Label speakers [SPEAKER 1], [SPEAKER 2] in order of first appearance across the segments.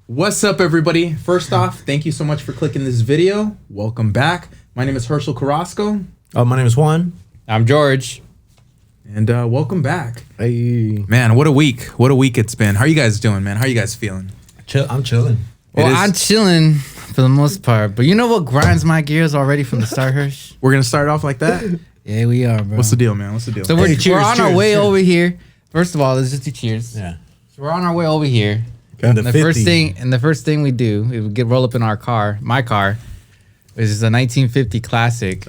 [SPEAKER 1] What's up, everybody? First off, thank you so much for clicking this video. Welcome back. My name is Herschel Carrasco.
[SPEAKER 2] My name is Juan.
[SPEAKER 3] I'm George.
[SPEAKER 1] And welcome back.
[SPEAKER 2] Hey.
[SPEAKER 1] Man, what a week. What a week it's been. How are you guys doing, man? How are you guys feeling?
[SPEAKER 2] I'm chilling.
[SPEAKER 3] Well, I'm chilling for the most part. But you know what grinds my gears already from the start, Hirsch?
[SPEAKER 1] We're going to start off like that?
[SPEAKER 3] Yeah, we are, bro.
[SPEAKER 1] What's the deal, man? What's the deal?
[SPEAKER 3] So we're on our way over here. First of all, let's just do cheers.
[SPEAKER 2] Yeah.
[SPEAKER 3] So we're on our way over here.
[SPEAKER 2] And
[SPEAKER 3] the first thing we do is we roll up in our car, my car, which is a 1950 classic.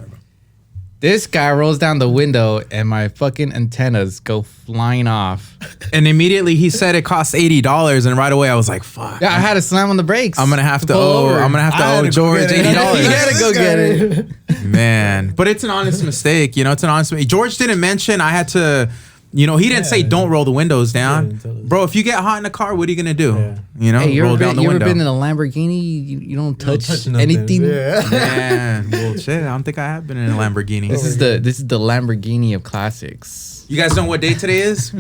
[SPEAKER 3] This guy rolls down the window and my fucking antennas go flying off.
[SPEAKER 1] And immediately he said it costs $80, and right away I was like, "Fuck!"
[SPEAKER 3] Yeah, I had to slam on the brakes.
[SPEAKER 1] I'm gonna have to owe George $80.
[SPEAKER 3] You gotta go get it,
[SPEAKER 1] man. But it's an honest mistake. You know, it's an honest mistake. George didn't mention I had to. You know, he didn't say don't roll the windows down, bro. If you get hot in the car, what are you gonna do? Yeah. You know,
[SPEAKER 3] hey,
[SPEAKER 1] roll down the window.
[SPEAKER 3] You ever been in a Lamborghini? You don't touch anything.
[SPEAKER 1] Yeah. Man, well, shit. I don't think I have been in a Lamborghini.
[SPEAKER 3] This is the Lamborghini of classics.
[SPEAKER 1] You guys know what day today is?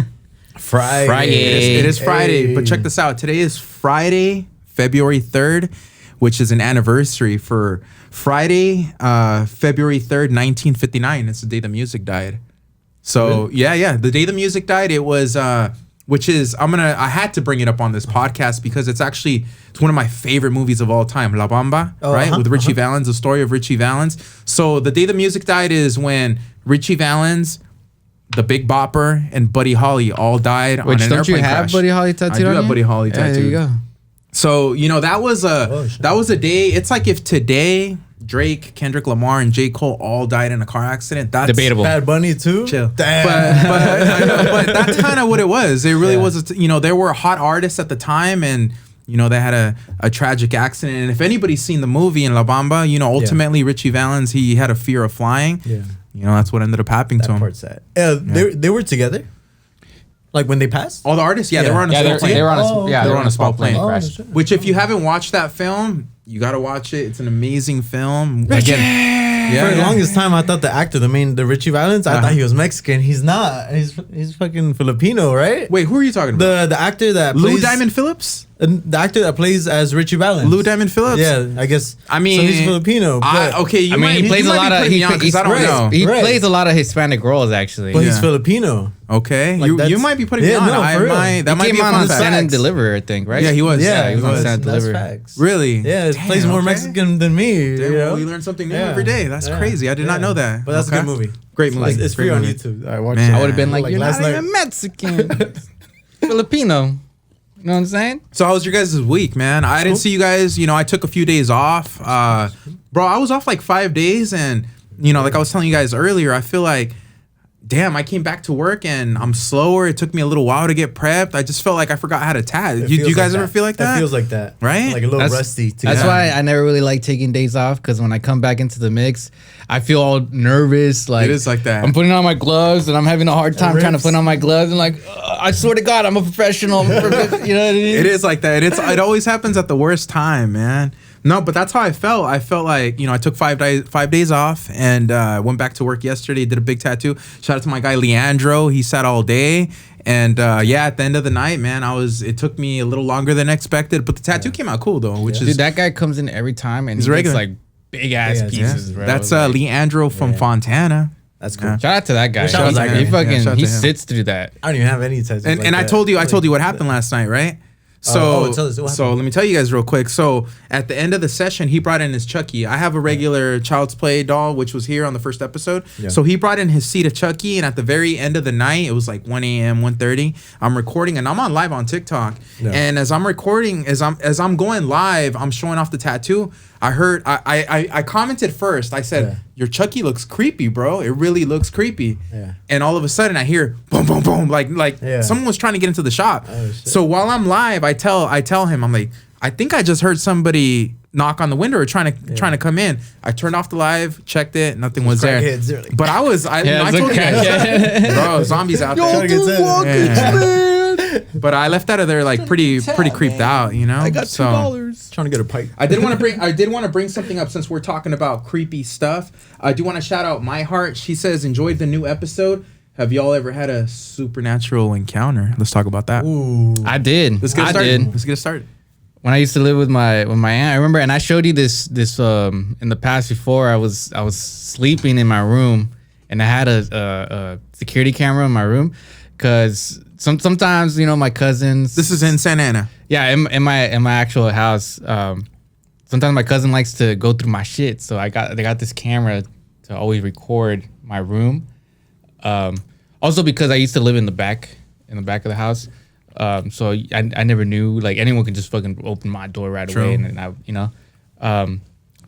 [SPEAKER 3] Friday.
[SPEAKER 1] It is Friday. Hey. But check this out. Today is Friday, February 3rd, which is an anniversary for Friday, February 3rd, 1959. It's the day the music died. So yeah, the day the music died, it was which is I had to bring it up on this podcast because it's one of my favorite movies of all time, La Bamba, right? With Richie Valens, the story of Richie Valens. So the day the music died is when Richie Valens, the Big Bopper, and Buddy Holly all died on an airplane crash.
[SPEAKER 3] Don't you have Buddy Holly tattooed on you?
[SPEAKER 1] I do have Buddy Holly tattooed.
[SPEAKER 3] There you go.
[SPEAKER 1] So, you know, that was a day. It's like if today Drake, Kendrick Lamar, and J. Cole all died in a car accident. That's
[SPEAKER 3] debatable.
[SPEAKER 2] Bad Bunny too?
[SPEAKER 1] Chill.
[SPEAKER 2] Damn.
[SPEAKER 1] But that's kind of what it was. It really was. You know, there were hot artists at the time, and you know they had a tragic accident. And if anybody's seen the movie in La Bamba, you know, ultimately Richie Valens, he had a fear of flying. Yeah. You know, that's what ended up happening to him.
[SPEAKER 2] Part's sad. They were together. Like when they passed?
[SPEAKER 1] All the artists, they were on a small plane.
[SPEAKER 3] They were on a small plane crash.
[SPEAKER 1] Which, if you haven't watched that film, you gotta watch it. It's an amazing film.
[SPEAKER 2] Richie! For the longest time, I thought the Richie Valens, I thought he was Mexican. He's not. He's fucking Filipino, right?
[SPEAKER 1] Wait, who are you talking about?
[SPEAKER 2] The actor that
[SPEAKER 1] Lou Diamond Phillips?
[SPEAKER 2] The actor that plays as Richie Valens.
[SPEAKER 1] Lou Diamond Phillips?
[SPEAKER 2] Yeah, I guess.
[SPEAKER 1] I mean,
[SPEAKER 2] so he's Filipino.
[SPEAKER 3] He plays a lot of. He plays a lot of Hispanic roles, actually.
[SPEAKER 2] But he's Filipino.
[SPEAKER 1] Okay, like you might be putting me on. That might be
[SPEAKER 3] on Stand and Deliver, I think, right?
[SPEAKER 1] Yeah, he was.
[SPEAKER 2] Yeah,
[SPEAKER 1] he was
[SPEAKER 2] on Stand and Deliver. Facts.
[SPEAKER 1] Really?
[SPEAKER 2] Yeah, he plays more Mexican than me.
[SPEAKER 1] Damn, well, you learn something new every day. That's crazy. I did not know that.
[SPEAKER 2] But that's a good movie.
[SPEAKER 1] Great movie.
[SPEAKER 2] It's free on YouTube. I watched it.
[SPEAKER 3] I would have been like, you're not even Mexican. Filipino. You know what I'm saying?
[SPEAKER 1] So how was your guys' week, man? I didn't see you guys. You know, I took a few days off. Bro, I was off like 5 days, and you know, like I was telling you guys earlier, I feel like, damn, I came back to work and I'm slower. It took me a little while to get prepped. I just felt like I forgot how to tat. Do you guys ever feel like that?
[SPEAKER 2] It feels like that.
[SPEAKER 1] Right?
[SPEAKER 2] Like a little rusty.
[SPEAKER 3] That's why I never really like taking days off, because when I come back into the mix, I feel all nervous. Like,
[SPEAKER 1] it is like that.
[SPEAKER 3] I'm putting on my gloves and I'm having a hard time trying to put on my gloves. And like, I swear to God, I'm a professional. You know what I mean?
[SPEAKER 1] It is like that. It always happens at the worst time, man. No, but that's how I felt. I felt like, you know, I took 5 days off and went back to work yesterday, did a big tattoo. Shout out to my guy, Leandro. He sat all day. And at the end of the night, man, it took me a little longer than expected, but the tattoo came out cool though, which is.
[SPEAKER 3] Dude, that guy comes in every time and he makes like big ass pieces, bro.
[SPEAKER 1] That's Leandro from Fontana.
[SPEAKER 2] That's cool.
[SPEAKER 3] Shout out to that guy.
[SPEAKER 2] Shout out to that guy.
[SPEAKER 3] He sits through that.
[SPEAKER 2] I don't even have any tattoos.
[SPEAKER 1] And I told you what happened last night, right? So let me tell you guys real quick. So at the end of the session, he brought in his Chucky. I have a regular Child's Play doll, which was here on the first episode. Yeah. So he brought in his Seed of Chucky, and at the very end of the night, it was like 1 a.m., 1:30. I'm recording, and I'm on live on TikTok. Yeah. And as I'm recording, as I'm going live, I'm showing off the tattoo. I commented first. I said, your Chucky looks creepy, bro. It really looks creepy. Yeah. And all of a sudden I hear boom, boom, boom. Like someone was trying to get into the shop. Oh, so while I'm live, I tell him, I'm like, I think I just heard somebody knock on the window or trying to come in. I turned off the live, checked it, nothing was there. But I told you guys, bro, zombies out there. But I left out of there like pretty creeped out, you know.
[SPEAKER 3] I got $2
[SPEAKER 2] trying to get a pipe.
[SPEAKER 1] I did want to bring something up since we're talking about creepy stuff. I do want to shout out My Heart. She says, enjoyed the new episode. Have y'all ever had a supernatural encounter? Let's talk about that.
[SPEAKER 3] Ooh. I did.
[SPEAKER 1] Let's get it started.
[SPEAKER 3] when I used to live with my aunt, I remember, and I showed you this in the past before. I was sleeping in my room, and I had a security camera in my room, because sometimes, you know, my cousins.
[SPEAKER 1] This is in Santa Ana.
[SPEAKER 3] Yeah, in my actual house. Sometimes my cousin likes to go through my shit, so they got this camera to always record my room. Also because I used to live in the back of the house, so I never knew, like, anyone could just fucking open my door right away, and I, you know.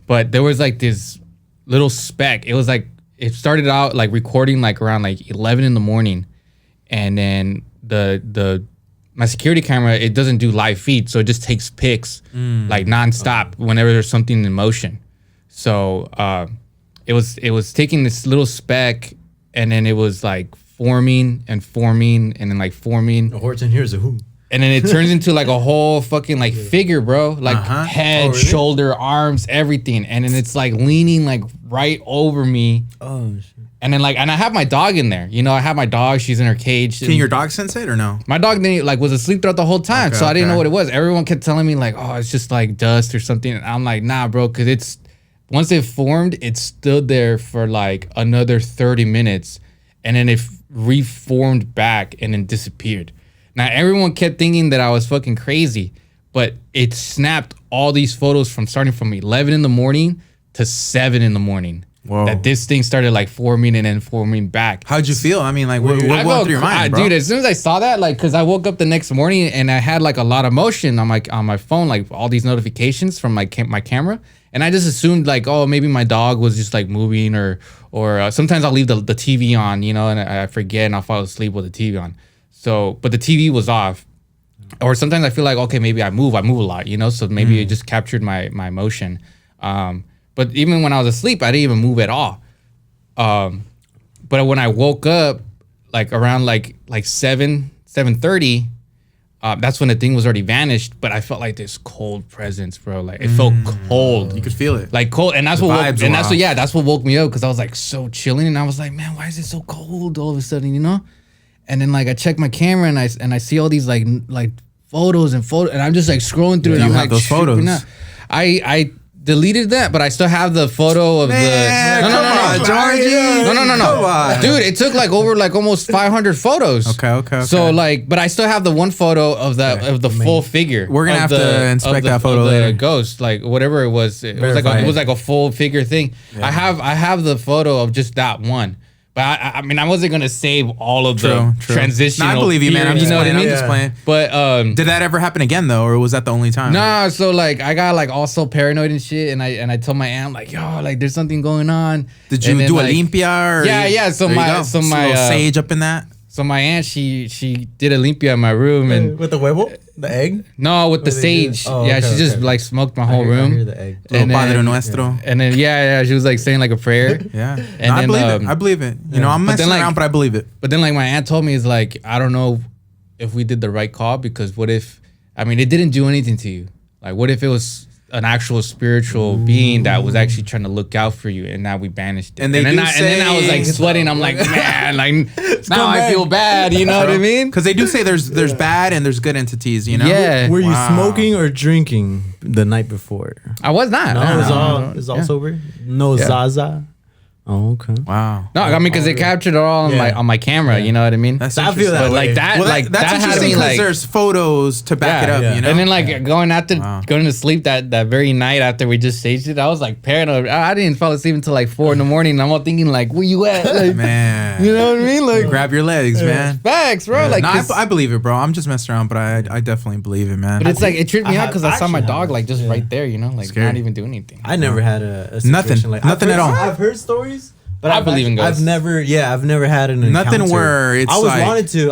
[SPEAKER 3] But there was like this little speck. It was like, it started out like recording like around like 11 in the morning, and then my security camera, it doesn't do live feed, so it just takes pics like nonstop whenever there's something in motion. So it was taking this little speck, and then it was like forming and then like forming.
[SPEAKER 2] A horse in here is a who.
[SPEAKER 3] And then it turns into like a whole fucking like figure, bro. Like head, shoulder, arms, everything. And then it's like leaning like right over me.
[SPEAKER 2] Oh shit.
[SPEAKER 3] And then and I have my dog in there. You know, I have my dog. She's in her cage.
[SPEAKER 1] Can your dog sense it or no?
[SPEAKER 3] My dog was asleep throughout the whole time, so I didn't know what it was. Everyone kept telling me like, oh, it's just like dust or something. And I'm like, nah, bro, because once it formed, it stood there for like another 30 minutes, and then it reformed back and then disappeared. Now everyone kept thinking that I was fucking crazy, but it snapped all these photos starting from 11 in the morning to 7 in the morning. Whoa. That this thing started like forming and then forming back.
[SPEAKER 1] How'd you feel? I mean, like, what went through your mind, bro?
[SPEAKER 3] Dude, as soon as I saw that, like, because I woke up the next morning and I had like a lot of motion on my phone, like all these notifications from my camera, and I just assumed like, oh, maybe my dog was just like moving, or sometimes I'll leave the TV on, you know, and I forget and I'll fall asleep with the TV on. So, but the TV was off. Or sometimes I feel like, okay, maybe I move a lot, you know, so maybe it just captured my motion. But even when I was asleep, I didn't even move at all. But when I woke up, like around like 7:30, that's when the thing was already vanished. But I felt like this cold presence, bro. Like it felt cold.
[SPEAKER 1] You could feel it,
[SPEAKER 3] like cold, and that's that's what woke me up, because I was like so chilling, and I was like, man, why is it so cold all of a sudden, you know? And then like I checked my camera, and I see all these like photos, and I'm just like scrolling through, and I'm like,
[SPEAKER 1] those photos.
[SPEAKER 3] I deleted that, but I still have the photo of
[SPEAKER 1] No, Georgie.
[SPEAKER 3] No. Dude, it took like over like almost 500 photos.
[SPEAKER 1] Okay.
[SPEAKER 3] So like, but I still have the one photo of that of the full figure.
[SPEAKER 1] We're gonna have to inspect that photo later.
[SPEAKER 3] Ghost, like whatever it was. It was like a full figure thing. Yeah. I have the photo of just that one. But I mean, I wasn't gonna save all of the transitional.
[SPEAKER 1] No, I believe you, man. I'm just playing. I'm just playing.
[SPEAKER 3] But
[SPEAKER 1] did that ever happen again though, or was that the only time?
[SPEAKER 3] Nah. So like, I got like also paranoid and shit, and I told my aunt like, yo, like there's something going on.
[SPEAKER 1] Did you do a limpia?
[SPEAKER 3] Yeah. So my
[SPEAKER 1] sage up in that.
[SPEAKER 3] So my aunt, she did a limpia in my room, and
[SPEAKER 2] with the huevo, the egg.
[SPEAKER 3] No, with the sage. She just like smoked my whole room.
[SPEAKER 2] I hear the egg.
[SPEAKER 3] And
[SPEAKER 1] Padre Nuestro.
[SPEAKER 3] And then she was like saying like a prayer.
[SPEAKER 1] Yeah. And I believe it. You know, I'm messing around, but I believe it.
[SPEAKER 3] But then like my aunt told me, is like, I don't know if we did the right call, because what if, I mean, it didn't do anything to you. Like, what if it was an actual spiritual being that was actually trying to look out for you, and now we banished it. And then I was like sweating. I'm like, man, like now I feel bad. You know what I mean?
[SPEAKER 1] Because they do say there's bad and there's good entities. You know?
[SPEAKER 3] Yeah.
[SPEAKER 2] Were you smoking or drinking the night before?
[SPEAKER 3] I was not.
[SPEAKER 2] No, it was all sober. No Zaza. Oh, okay.
[SPEAKER 1] Wow.
[SPEAKER 3] No, I mean, because they captured it all on my camera. You know what I mean?
[SPEAKER 1] That's
[SPEAKER 2] I feel that
[SPEAKER 3] but
[SPEAKER 2] way.
[SPEAKER 3] like that.
[SPEAKER 1] Well,
[SPEAKER 3] like
[SPEAKER 1] that's interesting, because there's photos to back it up. You know.
[SPEAKER 3] And then like going to sleep that very night after we just staged it, I was like paranoid. I didn't fall asleep until like 4 in the morning. I'm all thinking like, where you at? Like,
[SPEAKER 1] man.
[SPEAKER 3] You know what I mean? Like,
[SPEAKER 1] grab your legs, man.
[SPEAKER 3] Facts, bro.
[SPEAKER 1] Yeah.
[SPEAKER 3] Like,
[SPEAKER 1] no, I believe it, bro. I'm just messing around, but I definitely believe it, man.
[SPEAKER 3] But it's like it tripped me out because I saw my dog like just right there. You know, like not even doing anything.
[SPEAKER 2] I never had a situation like
[SPEAKER 1] nothing at all.
[SPEAKER 2] I've heard stories. But
[SPEAKER 3] I believe in ghosts.
[SPEAKER 2] I've never had an encounter.
[SPEAKER 1] Nothing where it's
[SPEAKER 2] I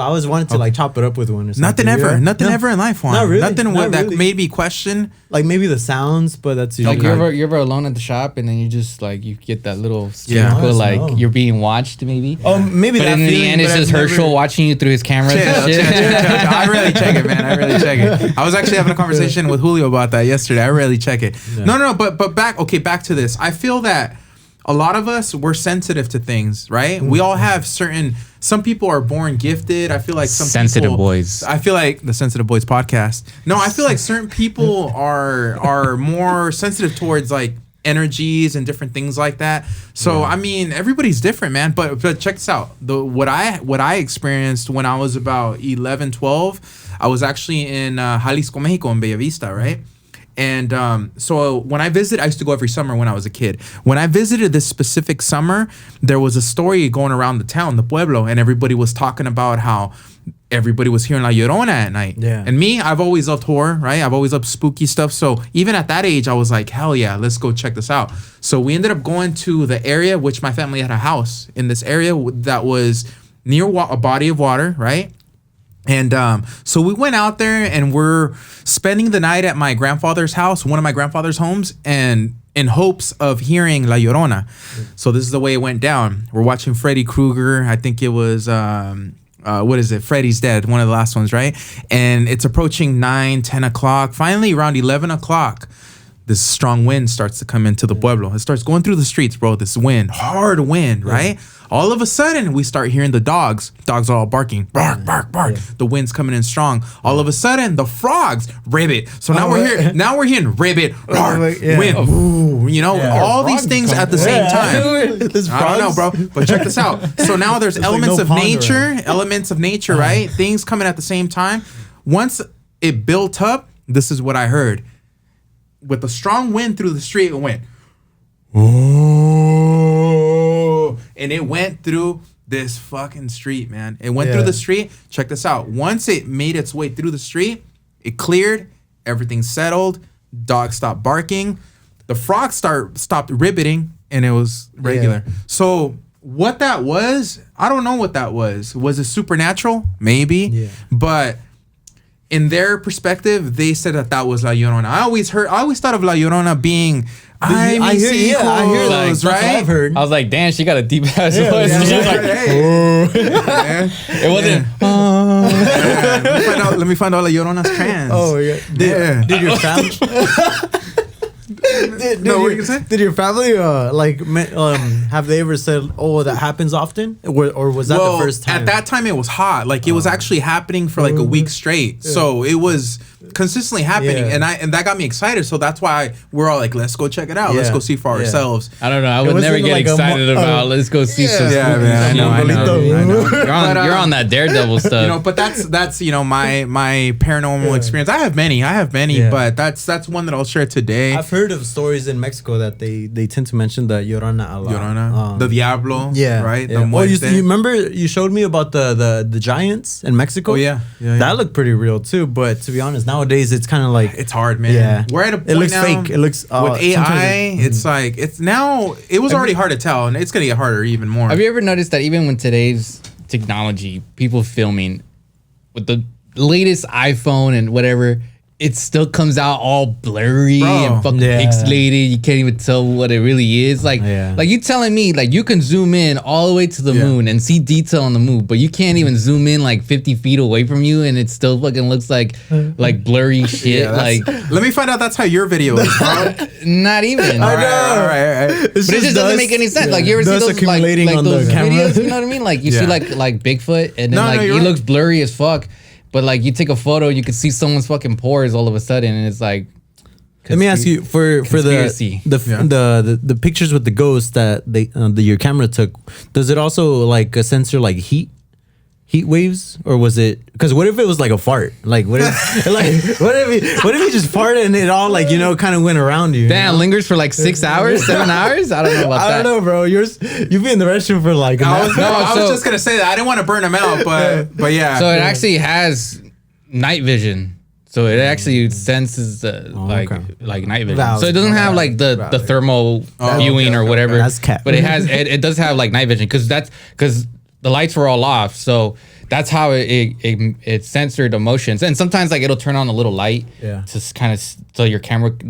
[SPEAKER 2] was wanted to like chop it up with one or something.
[SPEAKER 1] Nothing ever in life, Juan.
[SPEAKER 2] Not really.
[SPEAKER 1] Nothing that made me question.
[SPEAKER 2] Like maybe the sounds, but that's usually
[SPEAKER 3] like you're ever alone at the shop, and then you just like you get that little like you're being watched maybe.
[SPEAKER 2] Oh, maybe.
[SPEAKER 3] But in the end, it's just Herschel watching you through his camera.
[SPEAKER 1] I really check it, man. I really check it. I was actually having a conversation with Julio about that yesterday. I really check it. No, but back to this. I feel that a lot of us, we're sensitive to things, right? We all have some people are born gifted. I feel like some
[SPEAKER 3] sensitive
[SPEAKER 1] people,
[SPEAKER 3] boys.
[SPEAKER 1] I feel like the Sensitive Boys podcast. No, I feel like certain people are more sensitive towards like energies and different things like that. So I mean, everybody's different, man. But check this out. What I experienced when I was about 11, 12, I was actually in Jalisco, Mexico, in Bella Vista, right? And so when I visited, I used to go every summer when I was a kid. When I visited this specific summer, there was a story going around the town, the pueblo, and everybody was talking about how everybody was hearing La Llorona at night.
[SPEAKER 2] Yeah.
[SPEAKER 1] And me, I've always loved horror, right? I've always loved spooky stuff. So even at that age, I was like, hell yeah, let's go check this out. So we ended up going to the area, which my family had a house in this area that was near a body of water, right? And so we went out there and we're spending the night at my grandfather's house, one of my grandfather's homes, and in hopes of hearing La Llorona. So this is the way it went down. We're watching Freddy Krueger. I think it was, what is it? Freddy's Dead, one of the last ones, right? And it's approaching 9, 10 o'clock. Finally, around 11 o'clock, this strong wind starts to come into the pueblo. It starts going through the streets, bro. This wind, hard wind, right? All of a sudden, we start hearing the dogs. Dogs are all barking, bark, bark, bark. Yeah. The wind's coming in strong. All of a sudden, the frogs ribbit. So now we're hearing ribbit, bark, wind. Ooh, you know, all these things at the same time. I don't know, bro. But check this out. So now there's elements of nature, right? Things coming at the same time. Once it built up, this is what I heard. With the strong wind through the street, it went, oh, and it went through this fucking street, man. It went through the street. Check this out. Once it made its way through the street, it cleared, everything settled, dogs stopped barking, the frogs stopped ribbiting, and it was regular. So what that was, I don't know what that was. Was it supernatural? Maybe. Yeah. But in their perspective, they said that was La Llorona. I always thought of La Llorona being I hear those, right?
[SPEAKER 3] I've heard. I was like, damn, she got a deep ass voice. It wasn't.
[SPEAKER 1] Let me find out La Llorona's trans.
[SPEAKER 2] Oh yeah. Did your family? Did your family have they ever said, "Oh, that happens often," or was that the first time?
[SPEAKER 1] At that time, it was hot. Like it was actually happening for like a week straight. Yeah. So it was consistently happening, and that got me excited. So that's why we're all like, "Let's go check it out. Let's go see for ourselves."
[SPEAKER 3] I don't know. I would never get excited about. Let's go see some.
[SPEAKER 1] Yeah, man. I know.
[SPEAKER 3] You're on that Daredevil stuff.
[SPEAKER 1] You know, but that's my paranormal experience. I have many, but that's one that I'll share today.
[SPEAKER 2] I've heard of stories in Mexico that they tend to mention the Llorona a lot.
[SPEAKER 1] Llorona, the Diablo, right?
[SPEAKER 2] Yeah. You remember you showed me about the giants in Mexico?
[SPEAKER 1] Oh yeah.
[SPEAKER 2] That looked pretty real too. But to be honest, nowadays it's kind of like
[SPEAKER 1] it's hard, man.
[SPEAKER 2] Yeah,
[SPEAKER 1] we're at a point
[SPEAKER 2] it looks
[SPEAKER 1] now,
[SPEAKER 2] fake. It looks
[SPEAKER 1] with AI. It's like it was already hard to tell, and it's gonna get harder even more.
[SPEAKER 3] Have you ever noticed that even with today's technology, people filming with the latest iPhone and whatever, it still comes out all blurry and fucking pixelated. You can't even tell what it really is. Like you telling me like you can zoom in all the way to the moon and see detail on the moon, but you can't even zoom in like 50 feet away from you and it still fucking looks like blurry shit.
[SPEAKER 1] Let me find out that's how your video is, bro.
[SPEAKER 3] Not even.
[SPEAKER 2] I know.
[SPEAKER 1] All right.
[SPEAKER 3] But it just doesn't make any sense. Like you ever see those
[SPEAKER 2] accumulating on
[SPEAKER 3] those
[SPEAKER 2] the camera?
[SPEAKER 3] videos? You know what I mean? Like you see like Bigfoot and then he looks blurry as fuck. But like you take a photo, you can see someone's fucking pores all of a sudden, and it's like.
[SPEAKER 2] Let me ask you for the pictures with the ghosts that your camera took. Does it also like censor like heat waves, or was it? Because what if it was like a fart? Like what if what if you just farted and it all like kind of went around you?
[SPEAKER 3] Damn, lingers for like 6 hours, 7 hours. I don't know about that.
[SPEAKER 2] I don't know, bro. You've been in the restroom for like.
[SPEAKER 1] I was just gonna say that I didn't want to burn them out, but yeah.
[SPEAKER 3] So it actually has night vision. So it actually senses like night vision. So it doesn't have like the thermal viewing or whatever.
[SPEAKER 2] That's cat.
[SPEAKER 3] But it does have like night vision because the lights were all off. So that's how it censored emotions. And sometimes like it'll turn on a little light to kind of so the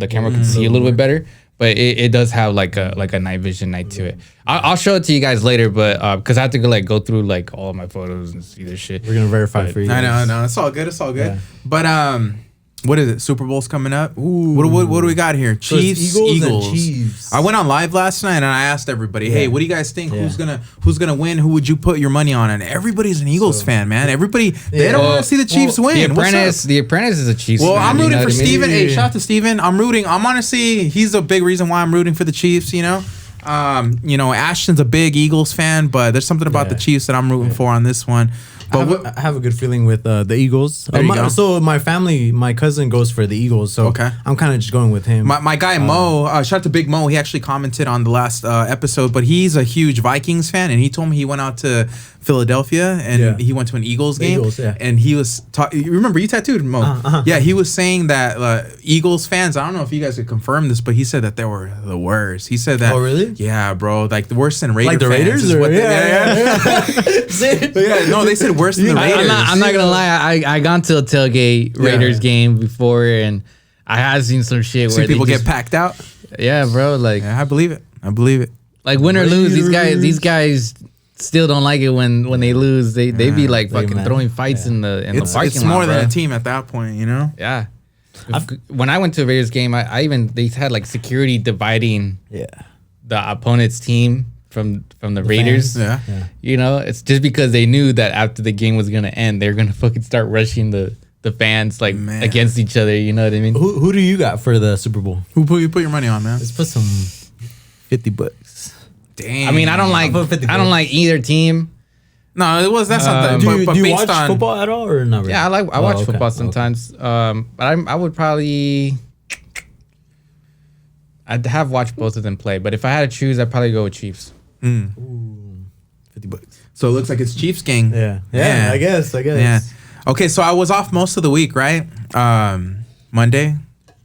[SPEAKER 3] camera can see a little bit better. But it does have like a night vision to it. I'll show it to you guys later, but because I have to go through like all of my photos and see this shit.
[SPEAKER 2] We're gonna verify for you.
[SPEAKER 1] I know. It's all good. Yeah. But What is it? Super Bowl's coming up. Ooh. What do we got here? Chiefs,
[SPEAKER 2] so
[SPEAKER 1] Eagles.
[SPEAKER 2] Chiefs.
[SPEAKER 1] I went on live last night and I asked everybody, hey, what do you guys think? Who's gonna win? Who would you put your money on? And everybody's an Eagles fan, man. Everybody they don't want to see the Chiefs win.
[SPEAKER 3] The Apprentice is a Chiefs
[SPEAKER 1] fan.
[SPEAKER 3] I'm
[SPEAKER 1] rooting for Steven. Hey, shout out to Steven. I'm honestly, he's a big reason why I'm rooting for the Chiefs, Ashton's a big Eagles fan, but there's something about the Chiefs that I'm rooting for on this one.
[SPEAKER 2] But I have a good feeling with the Eagles. So my family, my cousin goes for the Eagles. So I'm kind of just going with him.
[SPEAKER 1] My guy Mo, shout out to Big Mo. He actually commented on the last episode, but he's a huge Vikings fan, and he told me he went out to Philadelphia and he went to an Eagles game. And he was you remember you tattooed Mo? Yeah, he was saying that Eagles fans. I don't know if you guys could confirm this, but he said that they were the worst. He said that.
[SPEAKER 2] Oh really?
[SPEAKER 1] Yeah, bro. Like the worse than Raiders.
[SPEAKER 2] Like the Raiders?
[SPEAKER 1] No, they said worse than the Raiders.
[SPEAKER 3] I'm not gonna lie. I gone to a tailgate Raiders game before, and I have seen some shit where
[SPEAKER 1] people get packed out.
[SPEAKER 3] Yeah, bro. Like
[SPEAKER 1] I believe it.
[SPEAKER 3] Like win or lose, these guys still don't like it when they lose. They be like fucking throwing fights in the parking lot.
[SPEAKER 1] It's more than a team at that point,
[SPEAKER 3] Yeah. When I went to a Raiders game, they had like security dividing the opponent's team from the Raiders.
[SPEAKER 1] Fans.
[SPEAKER 3] Yeah. It's just because they knew that after the game was gonna end, they're gonna fucking start rushing the fans against each other. You know what I mean?
[SPEAKER 2] Who do you got for the Super Bowl?
[SPEAKER 1] Who you put your money on, man?
[SPEAKER 2] Let's put some $50.
[SPEAKER 1] Damn.
[SPEAKER 3] I mean, I don't like either team.
[SPEAKER 1] No, that's not.
[SPEAKER 2] Do you watch football at all or not? Really?
[SPEAKER 3] Yeah, I watch football sometimes. But I would probably. I'd have watched both of them play, but if I had to choose, I'd probably go with Chiefs.
[SPEAKER 2] Ooh, $50.
[SPEAKER 1] So it looks like it's Chiefs gang.
[SPEAKER 2] Yeah. I guess.
[SPEAKER 1] Yeah. Okay, so I was off most of the week, right? Monday.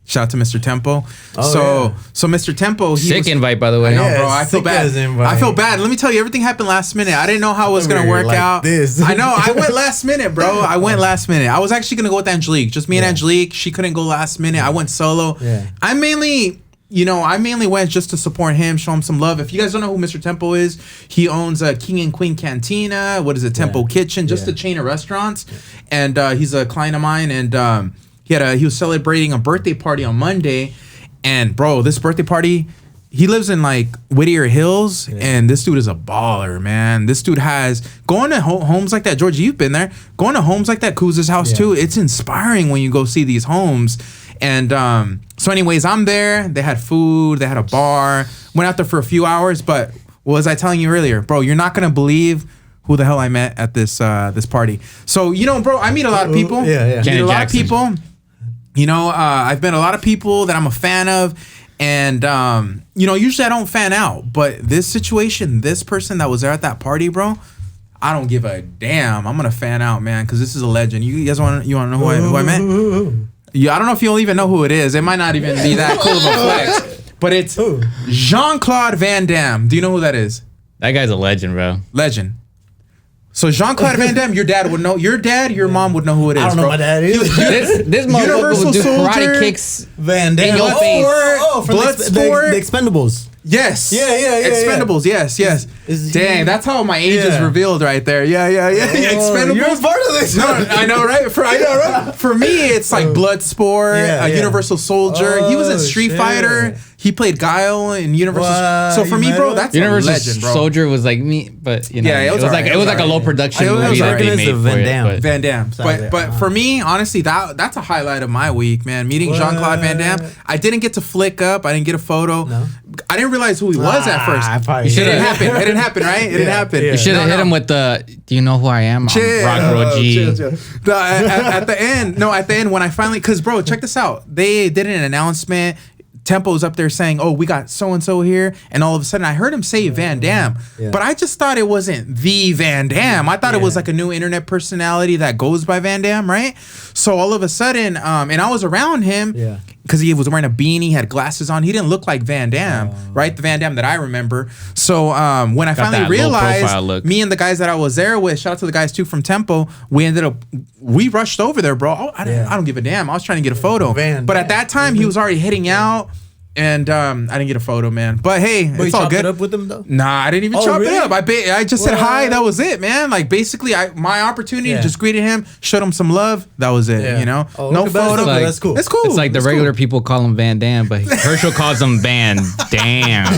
[SPEAKER 1] Shout out to Mr. Tempo. So Mr. Tempo,
[SPEAKER 3] sick invite, by the way.
[SPEAKER 1] I know, bro. I feel bad. I feel bad. Let me tell you, everything happened last minute. I didn't know how it was gonna work out. I know. I went last minute, bro. I was actually gonna go with Angelique, just me and Angelique. She couldn't go last minute. I went solo.
[SPEAKER 2] Yeah.
[SPEAKER 1] I mainly went just to support him, show him some love. If you guys don't know who Mr. Tempo is, he owns a King and Queen Cantina. What is it? Tempo Kitchen, just a chain of restaurants. And he's a client of mine, and he was celebrating a birthday party on Monday, and bro, this birthday party, he lives in like Whittier Hills, and this dude is a baller, man. This dude has going to homes like that. Georgie, you've been there. Going to homes like that, Kuz's house too. It's inspiring when you go see these homes. And so, anyways, I'm there. They had food. They had a bar. Went out there for a few hours. But what was I telling you earlier, bro? You're not gonna believe who the hell I met at this party. So bro, I meet a lot of people.
[SPEAKER 2] Yeah.
[SPEAKER 1] Meet a lot of people. I've met a lot of people that I'm a fan of, and usually I don't fan out, but this situation, this person that was there at that party, bro, I don't give a damn. I'm gonna fan out, man, because this is a legend. You guys want to know who I met? Yeah, I don't know if you'll even know who it is. It might not even be that cool of a flex, but it's Jean-Claude Van Damme. Do you know who that is?
[SPEAKER 3] That guy's a legend, bro.
[SPEAKER 1] Legend. So Jean-Claude Van Damme, your dad would know. Your dad, your mom would know who it is.
[SPEAKER 2] I don't know my dad either.
[SPEAKER 3] This motherfucker would do karate kicks
[SPEAKER 2] Van Damme
[SPEAKER 3] in your face.
[SPEAKER 1] Bloodsport.
[SPEAKER 2] The Expendables.
[SPEAKER 1] Yes.
[SPEAKER 2] Yeah.
[SPEAKER 1] Expendables. Yes. Dang, that's how my age is revealed right there. Yeah. Expendables.
[SPEAKER 2] You're part of this.
[SPEAKER 1] No, I know, right? For me, it's like Bloodsport, Universal Soldier. He was in Street Fighter. He played Guile in Universal. So for me, bro, that's
[SPEAKER 3] Universal
[SPEAKER 1] a legend, bro.
[SPEAKER 3] Soldier was like me, but it was like a low production movie that they made
[SPEAKER 1] Van Damme. But for me, honestly, that's a highlight of my week, man. Meeting Jean-Claude Van Damme. I didn't get to flick up. I didn't get a photo.
[SPEAKER 2] No.
[SPEAKER 1] I didn't realize who he was at first.
[SPEAKER 3] It
[SPEAKER 1] didn't happen, right? It didn't happen.
[SPEAKER 3] You should have hit him with the, do you know who I am?
[SPEAKER 1] RockRollG. At the end, when I finally, because bro, check this out. They did an announcement. Tempo's up there saying, "Oh, we got so and so here," and all of a sudden, I heard him say Van Damme, but I just thought it wasn't the Van Damme. I thought it was like a new internet personality that goes by Van Damme, right? So all of a sudden, and I was around him because he was wearing a beanie, had glasses on. He didn't look like Van Damme, right? The Van Damme that I remember. So when I finally realized, me and the guys that I was there with, shout out to the guys too from Tempo, we rushed over there, bro. I don't give a damn. I was trying to get a photo, but at that time he was already heading out. And I didn't get a photo, man. But hey, it's all good.
[SPEAKER 2] It up with him though?
[SPEAKER 1] Nah, I didn't even chop it up. I just said hi. That was it, man. Like basically, my opportunity just greeted him, showed him some love. That was it. You know, no photo.
[SPEAKER 3] Like,
[SPEAKER 1] that's cool.
[SPEAKER 3] It's cool. It's like the regular people call him Van Damme, but Herschel calls him Van Damme.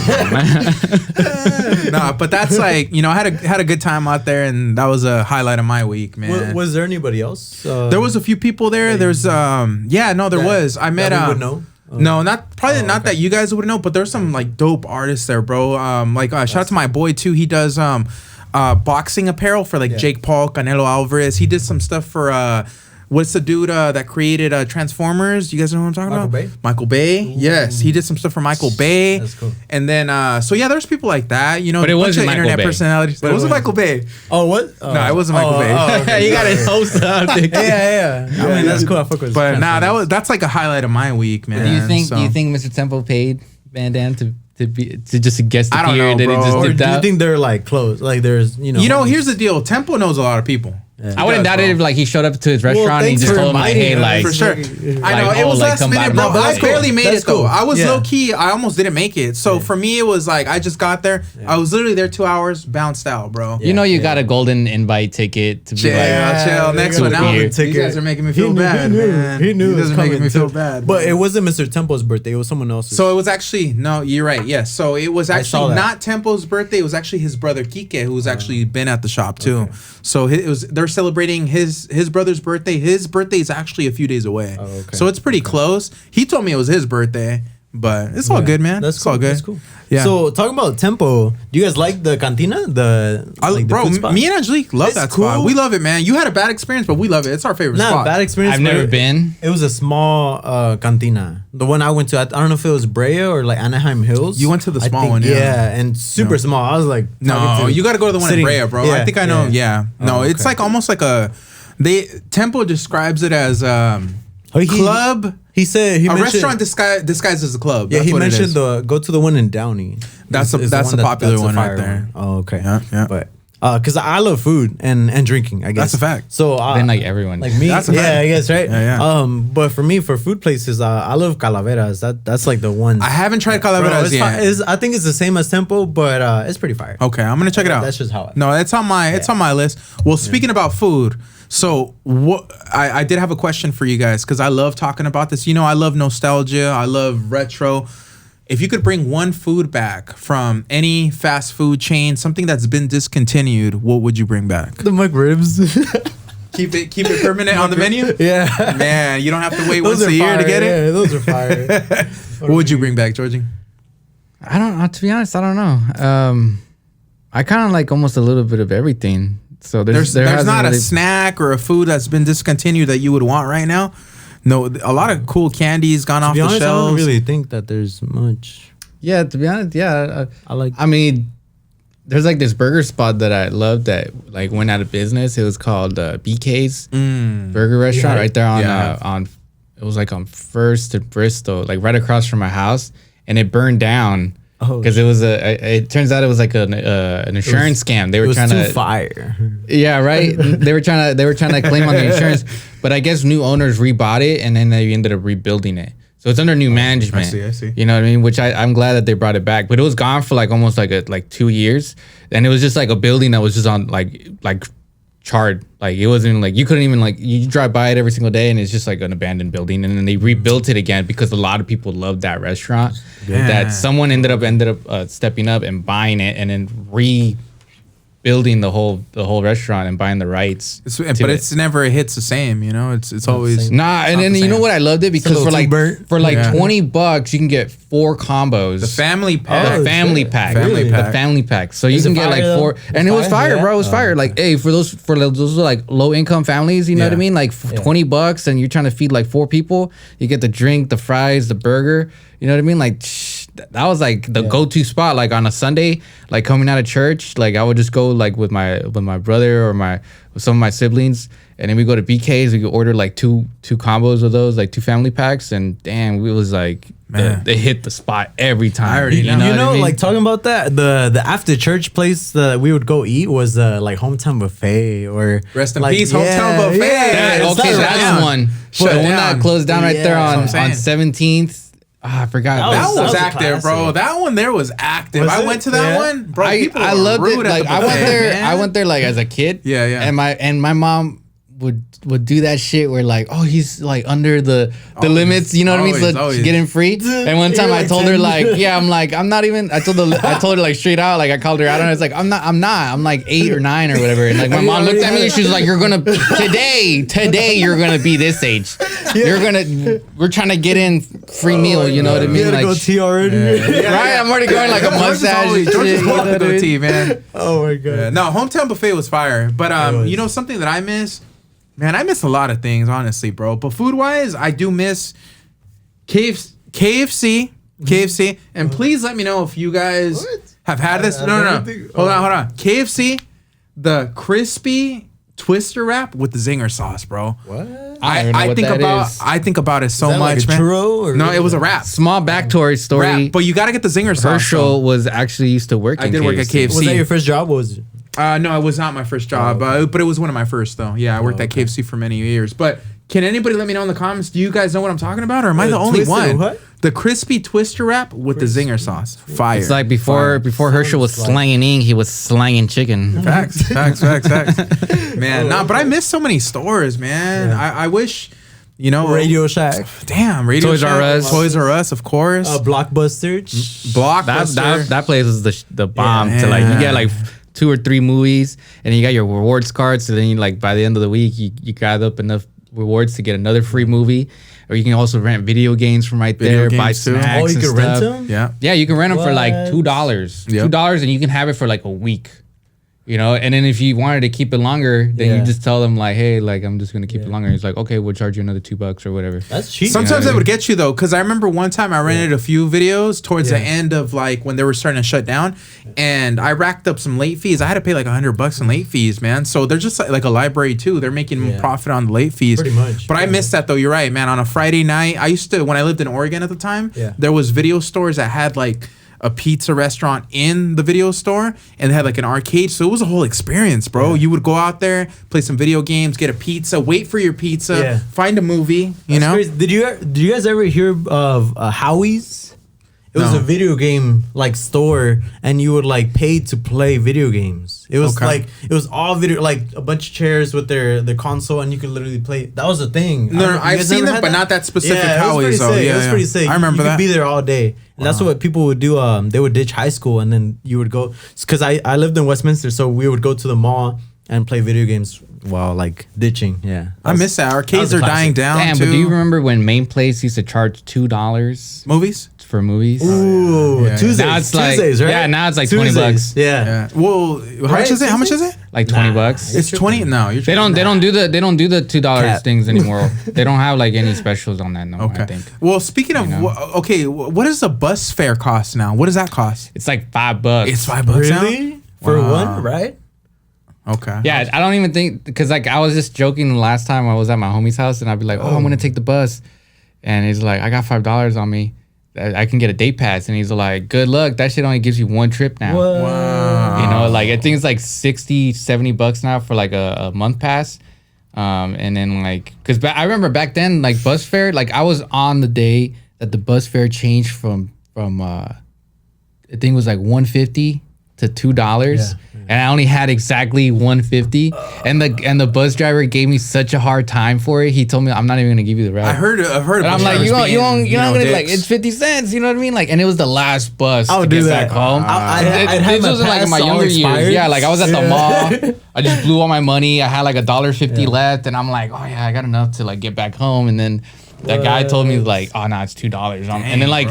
[SPEAKER 1] Nah, but that's like, you know, I had a good time out there, and that was a highlight of my week, man.
[SPEAKER 2] Was there anybody else?
[SPEAKER 1] There was a few people there. There's there was. I met
[SPEAKER 2] we would know.
[SPEAKER 1] No, not that you guys would know, but there's some like dope artists there, bro. Shout out to my boy too. He does boxing apparel for like Jake Paul, Canelo Alvarez. He did some stuff for what's the dude that created Transformers? You guys know what I'm talking about? Michael Bay. Ooh. Yes, he did some stuff for Michael Bay.
[SPEAKER 2] That's cool.
[SPEAKER 1] And then there's people like that, you know,
[SPEAKER 3] but it wasn't
[SPEAKER 1] Michael
[SPEAKER 3] internet
[SPEAKER 1] Bay. Personalities. But it wasn't Michael Bay.
[SPEAKER 2] Oh, what?
[SPEAKER 1] No, it wasn't Michael Bay.
[SPEAKER 3] Okay. You got it hosted up.
[SPEAKER 2] Yeah. I mean, that's cool. I fuck with.
[SPEAKER 1] But that's like a highlight of my week, man.
[SPEAKER 3] Do you think Mr. Tempo paid Van Damme to just guest
[SPEAKER 1] I don't know,
[SPEAKER 3] that
[SPEAKER 1] bro.
[SPEAKER 3] he just dipped
[SPEAKER 2] do you
[SPEAKER 3] out?
[SPEAKER 2] think they're like close? Like there's
[SPEAKER 1] here's the deal. Tempo knows a lot of people.
[SPEAKER 3] Yeah. I wouldn't doubt it if like he showed up to his restaurant and he just told him like, hey, like
[SPEAKER 1] for sure. I know it was last minute, bro. I barely made it though. I was low key. I almost didn't make it. So for me, it was like I just got there. I was literally there 2 hours, bounced out, bro.
[SPEAKER 3] You know you got a golden invite ticket to be
[SPEAKER 1] chill. Next one out. You guys are making me feel bad, man.
[SPEAKER 2] He knew.
[SPEAKER 1] You guys are making me feel bad.
[SPEAKER 2] But it wasn't Mr. Tempo's birthday. It was someone else's.
[SPEAKER 1] So it was actually you're right. Yes. So it was actually not Tempo's birthday. It was actually his brother Kike, who's actually been at the shop too. So they're celebrating his brother's birthday. His birthday is actually a few days away. Oh, okay. So it's pretty close. He told me it was his birthday, but it's all good, man.
[SPEAKER 2] That's
[SPEAKER 1] all good.
[SPEAKER 2] That's cool. Yeah. So talking about Tempo, do you guys like the cantina?
[SPEAKER 1] Me and Angelique love that spot. We love it, man. You had a bad experience, but we love it. It's our favorite spot.
[SPEAKER 2] Bad experience.
[SPEAKER 3] I've never been.
[SPEAKER 2] It was a small cantina. The one I went to, I don't know if it was Brea or like Anaheim Hills.
[SPEAKER 1] You went to the small one,
[SPEAKER 2] yeah, and super small. I was like,
[SPEAKER 1] no, you got to go to the one in Brea, bro. I think I know. Yeah. No, it's like almost like Tempo describes it as club.
[SPEAKER 2] He said
[SPEAKER 1] a restaurant disguised as a club.
[SPEAKER 2] Yeah, he mentioned go to the one in Downey.
[SPEAKER 1] That's a popular one right there.
[SPEAKER 2] Oh, okay.
[SPEAKER 1] Yeah.
[SPEAKER 2] But because I love food and drinking, I guess
[SPEAKER 1] that's a fact.
[SPEAKER 2] So
[SPEAKER 3] then like everyone,
[SPEAKER 2] like me,
[SPEAKER 1] that's a fact.
[SPEAKER 2] I guess right.
[SPEAKER 1] Yeah.
[SPEAKER 2] But for me, for food places, I love Calaveras. That's like the one.
[SPEAKER 1] I haven't tried Calaveras yet.
[SPEAKER 2] I think it's the same as Tempo, but it's pretty fire.
[SPEAKER 1] Okay, I'm gonna check it out.
[SPEAKER 2] That's just how.
[SPEAKER 1] It's on my list. Well, speaking about food. So I did have a question for you guys because I love talking about this. You know, I love nostalgia. I love retro. If you could bring one food back from any fast food chain, something that's been discontinued, what would you bring back?
[SPEAKER 2] The McRibs.
[SPEAKER 1] Keep it permanent on the menu?
[SPEAKER 2] Yeah.
[SPEAKER 1] Man, you don't have to wait once a year to get it?
[SPEAKER 2] Yeah, those are fire.
[SPEAKER 1] What would you bring back, Georgie?
[SPEAKER 3] I don't know. To be honest, I don't know. I kind of like almost a little bit of everything. So there's
[SPEAKER 1] not a snack or a food that's been discontinued that you would want right now. No, a lot of cool candies gone off the shelves. I
[SPEAKER 2] don't really think that there's much.
[SPEAKER 3] Yeah, to be honest, yeah. I mean, there's like this burger spot that I loved that like went out of business. It was called BK's Burger Restaurant right there on it was like on First and Bristol, like right across from my house, and it burned down. Because it was it turns out it was like an insurance scam. They were trying to
[SPEAKER 2] fire.
[SPEAKER 3] Yeah, right. They were trying to claim on the insurance, but I guess new owners rebought it and then they ended up rebuilding it. So it's under new management.
[SPEAKER 1] I see.
[SPEAKER 3] You know what I mean? Which I'm glad that they brought it back. But it was gone for like almost like 2 years, and it was just like a building that was just on like charred. Like it wasn't like you couldn't even like you drive by it every single day and it's just like an abandoned building, and then they rebuilt it again because a lot of people loved that restaurant. That someone ended up stepping up and buying it and then rebuilding the whole restaurant and buying the rights.
[SPEAKER 1] It's never hits the same, you know. It's always
[SPEAKER 3] and then you know what, I loved it because for like $20 you can get 4 combos.
[SPEAKER 1] The family pack.
[SPEAKER 3] The family pack. So you can get like 4, and it was fire, bro. It was fire. Like, hey, for those like low income families, you know what I mean? Like $20 and you're trying to feed like 4 people, you get the drink, the fries, the burger. You know what I mean? Like that was like the go-to spot. Like on a Sunday, like coming out of church, like I would just go like with my brother or with some of my siblings, and then we go to BK's. We could order like two combos of those, like 2 family packs, and damn, we was like they hit the spot every time.
[SPEAKER 1] I already know.
[SPEAKER 2] You know, like talking about that, the after church place that we would go eat was like Hometown Buffet or
[SPEAKER 1] rest in peace, Hometown Buffet.
[SPEAKER 3] That's one. The one that closed down right there on 17th. I forgot.
[SPEAKER 1] That was active, bro. That one there was active. I went to that one, bro.
[SPEAKER 3] I loved it. Like I went there. Man. I went there like as a kid.
[SPEAKER 1] Yeah.
[SPEAKER 3] And my mom would do that shit where like, oh, he's like under the limits, you know what I mean? So she's getting free. And one time I told her like, yeah, I'm like, I'm not even. I told her like straight out, like I called her out, and I was like, I'm not. I'm like 8 or 9 or whatever. And like my mom looked at me, and she was like, you're gonna today you're gonna be this age. We're trying to get in free meal. You know what I mean?
[SPEAKER 2] You gotta go tea already,
[SPEAKER 3] right? I'm already going like a mustache.
[SPEAKER 1] George's go tea, man.
[SPEAKER 2] Oh my god.
[SPEAKER 1] Yeah. No, hometown buffet was fire, but you know something that I miss. Man, I miss a lot of things, honestly, bro. But food-wise, I do miss KFC. And please let me know if you guys have had this. No. Hold on. KFC, the crispy twister wrap with the zinger sauce, bro.
[SPEAKER 3] What?
[SPEAKER 1] I think about it so much, man. No, it was a wrap.
[SPEAKER 3] Small backstory story.
[SPEAKER 1] Wrap, but you got to get the zinger sauce.
[SPEAKER 3] Herschel was actually used to work.
[SPEAKER 1] I did work at KFC.
[SPEAKER 2] Was that your first job? What was it?
[SPEAKER 1] No, it was not my first job, but it was one of my first, though. Yeah, I worked at KFC for many years. But can anybody let me know in the comments? Do you guys know what I'm talking about, or am I the only one? What? The crispy twister wrap with the zinger sauce. Fire.
[SPEAKER 3] It's like before Herschel was slanging ink, he was slanging chicken.
[SPEAKER 1] Facts. Man, but I miss so many stores, man. Yeah. I wish... You know,
[SPEAKER 2] Radio Shack.
[SPEAKER 1] Damn, Radio Shack. Toys R Us, of course.
[SPEAKER 2] Blockbuster.
[SPEAKER 3] That place was the bomb. To like, you get like 2 or 3 movies, and you got your rewards cards. So then you like by the end of the week, you gather up enough rewards to get another free movie. Or you can also rent video games from right there. Buy snacks. Oh, you can rent them. Yeah, you can rent them for like $2. $2, and you can have it for like a week. You know, and then if you wanted to keep it longer, then you just tell them like, hey, like I'm just gonna keep it longer. And he's like, okay, we'll charge you another $2 or whatever.
[SPEAKER 2] That's cheap.
[SPEAKER 1] Sometimes that would get you though, because I remember one time I rented a few videos towards the end of like when they were starting to shut down, and I racked up some late fees. I had to pay like $100 in late fees, man. So they're just like a library too. They're making profit on the late fees.
[SPEAKER 2] Pretty much.
[SPEAKER 1] But I missed that though. You're right, man. On a Friday night, I used to when I lived in Oregon at the time. There was video stores that had like a pizza restaurant in the video store, and they had like an arcade, so it was a whole experience, bro. You would go out there, play some video games, get a pizza, wait for your pizza, find a movie. You know?
[SPEAKER 2] Crazy. Did you guys ever hear of Howie's? It was a video game like store, and you would like pay to play video games. It was like it was all video, like a bunch of chairs with their console, and you could literally play. That was a thing.
[SPEAKER 1] No, I've seen them, but not that specific Howie's.
[SPEAKER 2] It was pretty sick.
[SPEAKER 1] I remember that.
[SPEAKER 2] You could be there all day, and that's what people would do. They would ditch high school, and then you would go because I lived in Westminster, so we would go to the mall and play video games while like ditching.
[SPEAKER 1] I miss that. Arcades are dying down.
[SPEAKER 3] Damn,
[SPEAKER 1] too.
[SPEAKER 3] But do you remember when Main Place used to charge $2
[SPEAKER 1] movies?
[SPEAKER 3] For movies.
[SPEAKER 2] Ooh, Tuesdays.
[SPEAKER 3] Now it's like,
[SPEAKER 2] Tuesdays, right?
[SPEAKER 3] Yeah, now it's like
[SPEAKER 2] Tuesdays.
[SPEAKER 3] $20.
[SPEAKER 2] Yeah.
[SPEAKER 1] Well, how much is it? How much is it?
[SPEAKER 3] Like $20.
[SPEAKER 1] It's 20. No,
[SPEAKER 3] they don't do the $2 things anymore. They don't have like any specials on that no more, I think.
[SPEAKER 1] Well, speaking of what does a bus fare cost now? What does that cost?
[SPEAKER 3] It's like $5.
[SPEAKER 1] It's $5
[SPEAKER 2] really?
[SPEAKER 1] Now?
[SPEAKER 2] For one, right?
[SPEAKER 1] Okay.
[SPEAKER 3] Yeah, I don't even think because like I was just joking the last time I was at my homie's house, and I'd be like, oh, I'm gonna take the bus, and he's like, I got $5 on me. I can get a day pass, and he's like, good luck. That shit only gives you one trip now.
[SPEAKER 1] Wow.
[SPEAKER 3] You know, like I think it's like $60-$70 now for like a month pass. And then like, cause I remember back then, like bus fare, like I was on the day that the bus fare changed from I think it was like $150 to $2. And I only had exactly $150, and the bus driver gave me such a hard time for it. He told me, "I'm not even gonna give you the ride."
[SPEAKER 1] I've heard.
[SPEAKER 3] And I'm like, you're not gonna like it's 50 cents. You know what I mean? Like, and it was the last bus to get back home. This was like in my younger years. Yeah, like I was at the mall. I just blew all my money. I had like $1.50 left, and I'm like, oh yeah, I got enough to like get back home, and then. That guy told me like, oh no, it's $2. And then like,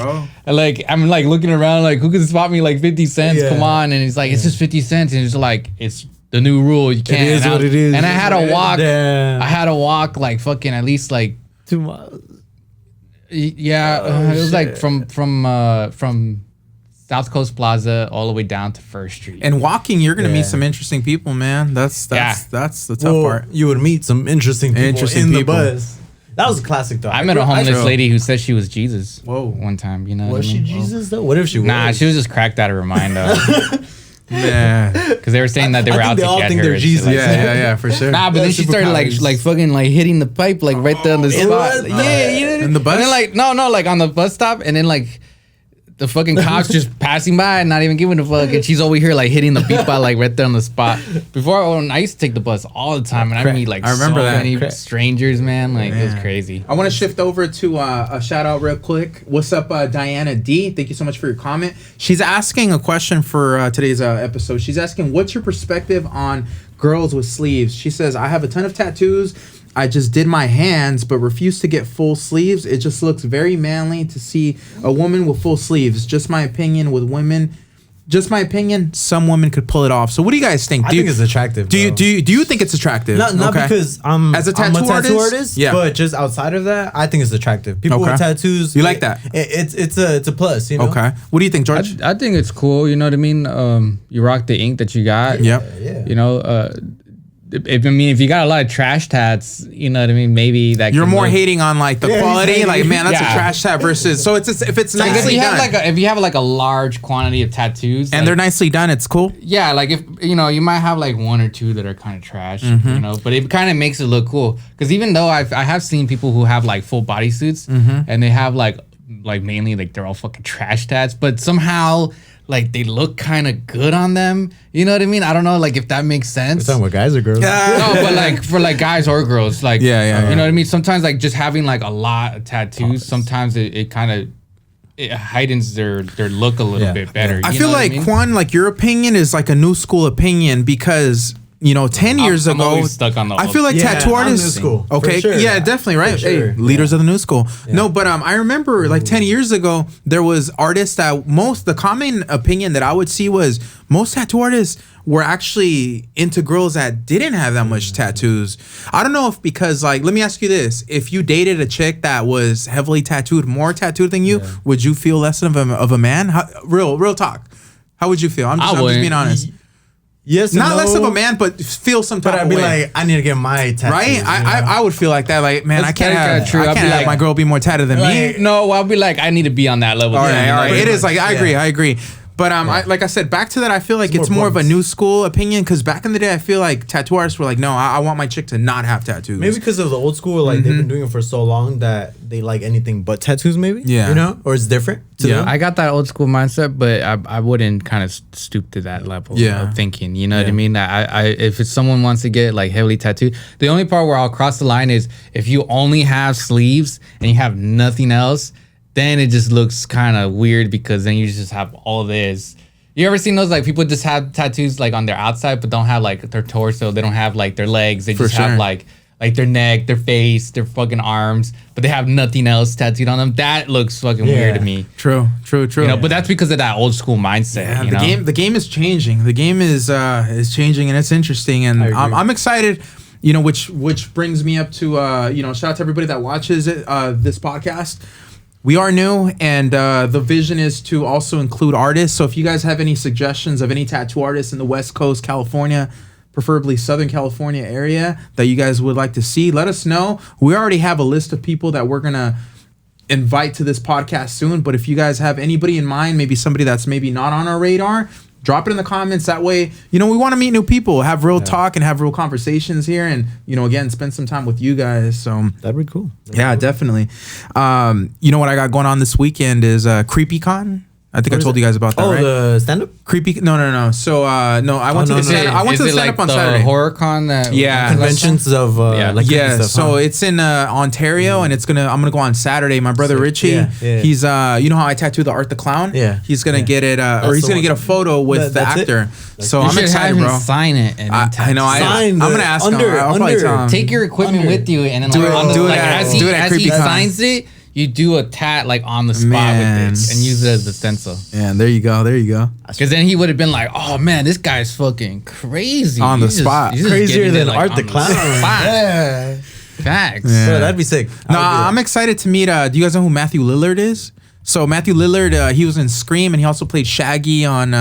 [SPEAKER 3] I'm like looking around like, who can spot me like 50 cents? Come on. And he's like, it's just 50 cents. And he's like, it's the new rule. You can't.
[SPEAKER 2] It is what it is.
[SPEAKER 3] And I had to walk. I had to walk like fucking at least like
[SPEAKER 2] 2 miles.
[SPEAKER 3] Yeah, it was like from South Coast Plaza all the way down to First Street.
[SPEAKER 1] And walking, you're gonna meet some interesting people, man. That's the tough part.
[SPEAKER 2] You would meet some interesting people the bus. That was a classic though.
[SPEAKER 3] I met a homeless lady who said she was Jesus.
[SPEAKER 1] Whoa.
[SPEAKER 3] One time, you know.
[SPEAKER 2] Was she Jesus though? What if she was?
[SPEAKER 3] Nah, she was just cracked out of her mind though.
[SPEAKER 1] Yeah,
[SPEAKER 3] because they were saying that they were out to get her.
[SPEAKER 1] Yeah, for sure.
[SPEAKER 3] Nah, but then she started like fucking like hitting the pipe like right there on the spot. Yeah, you know.
[SPEAKER 1] In the bus.
[SPEAKER 3] And then like no, like on the bus stop, and then like the fucking cops just passing by and not even giving a fuck, and she's over here like hitting the beep by like right there on the spot. Before, I used to take the bus all the time, and I meet like so many strangers, man. Like it was crazy.
[SPEAKER 1] I want to shift over to a shout out real quick. What's up, Diana D? Thank you so much for your comment. She's asking a question for today's episode. She's asking, what's your perspective on girls with sleeves? She says, I have a ton of tattoos. I just did my hands, but refuse to get full sleeves. It just looks very manly to see a woman with full sleeves. Just my opinion with women. Just my opinion. Some women could pull it off. So what do you guys think?
[SPEAKER 2] I think it's attractive.
[SPEAKER 1] Do you think it's attractive?
[SPEAKER 2] Not because I'm
[SPEAKER 1] as a tattoo artist,
[SPEAKER 2] yeah. But just outside of that, I think it's attractive. People with tattoos,
[SPEAKER 1] you like that?
[SPEAKER 2] It's a plus. You know.
[SPEAKER 1] Okay. What do you think, George?
[SPEAKER 3] I think it's cool. You know what I mean? You rock the ink that you got.
[SPEAKER 1] Yeah.
[SPEAKER 3] You know. If you got a lot of trash tats, you know what I mean. Maybe that
[SPEAKER 1] you're more hating on like the quality. Like, man, that's a trash tat versus. So if it's nicely done.
[SPEAKER 3] If you have like a large quantity of tattoos
[SPEAKER 1] and they're nicely done, it's cool.
[SPEAKER 3] Yeah, like if you know, you might have like one or two that are kind of trash, you know, but it kind of makes it look cool. Because even though I have seen people who have like full body suits and they have like mainly like they're all fucking trash tats, but somehow like they look kind of good on them. You know what I mean? I don't know, like if that makes sense.
[SPEAKER 2] You're talking about guys or girls?
[SPEAKER 3] No, but like for like guys or girls, like you know what I mean. Sometimes like just having like a lot of tattoos, sometimes it kind of heightens their look a little bit better.
[SPEAKER 1] I feel like Juan, like your opinion is like a new school opinion because. You know, 10 years ago,
[SPEAKER 3] stuck on the
[SPEAKER 1] I feel like tattoo artists.
[SPEAKER 2] New school.
[SPEAKER 1] Okay,
[SPEAKER 2] sure,
[SPEAKER 1] yeah, definitely, right?
[SPEAKER 2] Sure.
[SPEAKER 1] Hey, leaders of the new school. Yeah. No, but I remember like 10 years ago, there was artists that the common opinion that I would see was most tattoo artists were actually into girls that didn't have that much tattoos. I don't know if because like, let me ask you this: if you dated a chick that was heavily tattooed, more tattooed than you, would you feel less of a man? Real talk. How would you feel? I'm just being honest.
[SPEAKER 2] Yes,
[SPEAKER 1] not less of a man, but feel some type of way.
[SPEAKER 2] But I'd be like, I need to get my tattoo.
[SPEAKER 1] Right? I would feel like that. Like, man, I can't have my girl be more tatted than me.
[SPEAKER 3] No, I'll be like, I need to be on that level.
[SPEAKER 1] All right. It is like, I agree. But like I said, back to that, I feel like it's more of a new school opinion because back in the day, I feel like tattoo artists were like, no, I want my chick to not have tattoos.
[SPEAKER 2] Maybe because of the old school, like they've been doing it for so long that they like anything but tattoos, maybe.
[SPEAKER 1] Yeah.
[SPEAKER 2] You know? Or it's different to them.
[SPEAKER 3] I got that old school mindset, but I wouldn't kind of stoop to that level of thinking. You know what I mean? If someone wants to get like heavily tattooed, the only part where I'll cross the line is if you only have sleeves and you have nothing else, then it just looks kind of weird because then you just have all this. You ever seen those like people just have tattoos like on their outside but don't have like their torso, they don't have like their legs, they just have like their neck, their face, their fucking arms, but they have nothing else tattooed on them. That looks fucking weird to me.
[SPEAKER 1] True.
[SPEAKER 3] You know, but that's because of that old school mindset.
[SPEAKER 1] Yeah, the game is changing. The game is changing and it's interesting and I'm excited. You know, which brings me up to shout out to everybody that watches this podcast. We are new, and the vision is to also include artists. So if you guys have any suggestions of any tattoo artists in the West Coast, California, preferably Southern California area that you guys would like to see, let us know. We already have a list of people that we're going to invite to this podcast soon. But if you guys have anybody in mind, maybe somebody that's maybe not on our radar, drop it in the comments. That way, we want to meet new people, have real talk and have real conversations here. And, again, spend some time with you guys. So
[SPEAKER 2] that'd be cool.
[SPEAKER 1] Definitely. You know what I got going on this weekend is CreepyCon. I think I told you guys about that, right?
[SPEAKER 2] Oh, the stand-up?
[SPEAKER 1] Creepy. No. So, I went to the stand-up on Saturday.
[SPEAKER 3] Horror con that
[SPEAKER 2] conventions of stuff,
[SPEAKER 1] so it's in Ontario and I'm gonna go on Saturday. My brother Richie, he's you know how I tattoo the Art the Clown?
[SPEAKER 2] Yeah.
[SPEAKER 1] He's gonna get it or he's gonna get a photo with the actor. So I'm excited, bro.
[SPEAKER 3] Sign it and
[SPEAKER 1] I know I'm gonna ask him. I'll probably tell him.
[SPEAKER 3] Take your equipment with you and then as he signs it, you do a tat like on the spot with it and use it as the stencil.
[SPEAKER 1] Yeah, there you go.
[SPEAKER 3] Because then he would have been like, "Oh man, this guy's fucking crazy
[SPEAKER 1] on the spot,
[SPEAKER 2] crazier than Art the Clown."
[SPEAKER 3] Yeah, facts.
[SPEAKER 2] Yeah. Bro, that'd be sick.
[SPEAKER 1] No, I'm excited to meet. Do you guys know who Matthew Lillard is? So Matthew Lillard, he was in Scream, and he also played Shaggy on the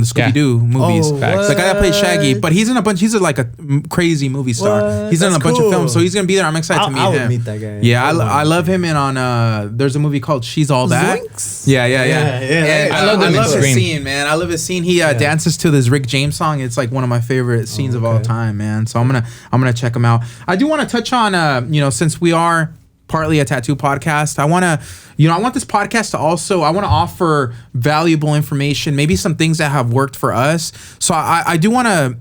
[SPEAKER 1] Scooby Doo movies. The guy that played Shaggy, but he's in a bunch. He's like a crazy movie star. He's in a bunch of films, so he's gonna be there. I'm excited to meet him. I would meet that guy. Yeah, I love him. And on there's a movie called She's All That. Zoinks. Yeah. And I love his scene, man. I love his scene. He dances to this Rick James song. It's like one of my favorite scenes of all time, man. So I'm gonna check him out. I do want to touch on since we are partly a tattoo podcast, I want this podcast to also, I want to offer valuable information, maybe some things that have worked for us. So I do want to,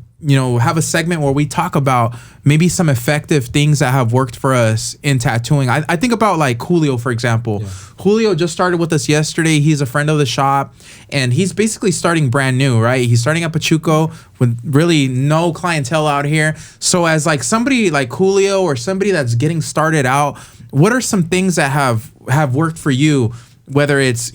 [SPEAKER 1] have a segment where we talk about maybe some effective things that have worked for us in tattooing. I think about like Julio, for example. Yeah. Julio just started with us yesterday. He's a friend of the shop, and he's basically starting brand new, right? He's starting at Pachuco with really no clientele out here. So as like somebody like Julio or somebody that's getting started out, what are some things that have worked for you, whether it's,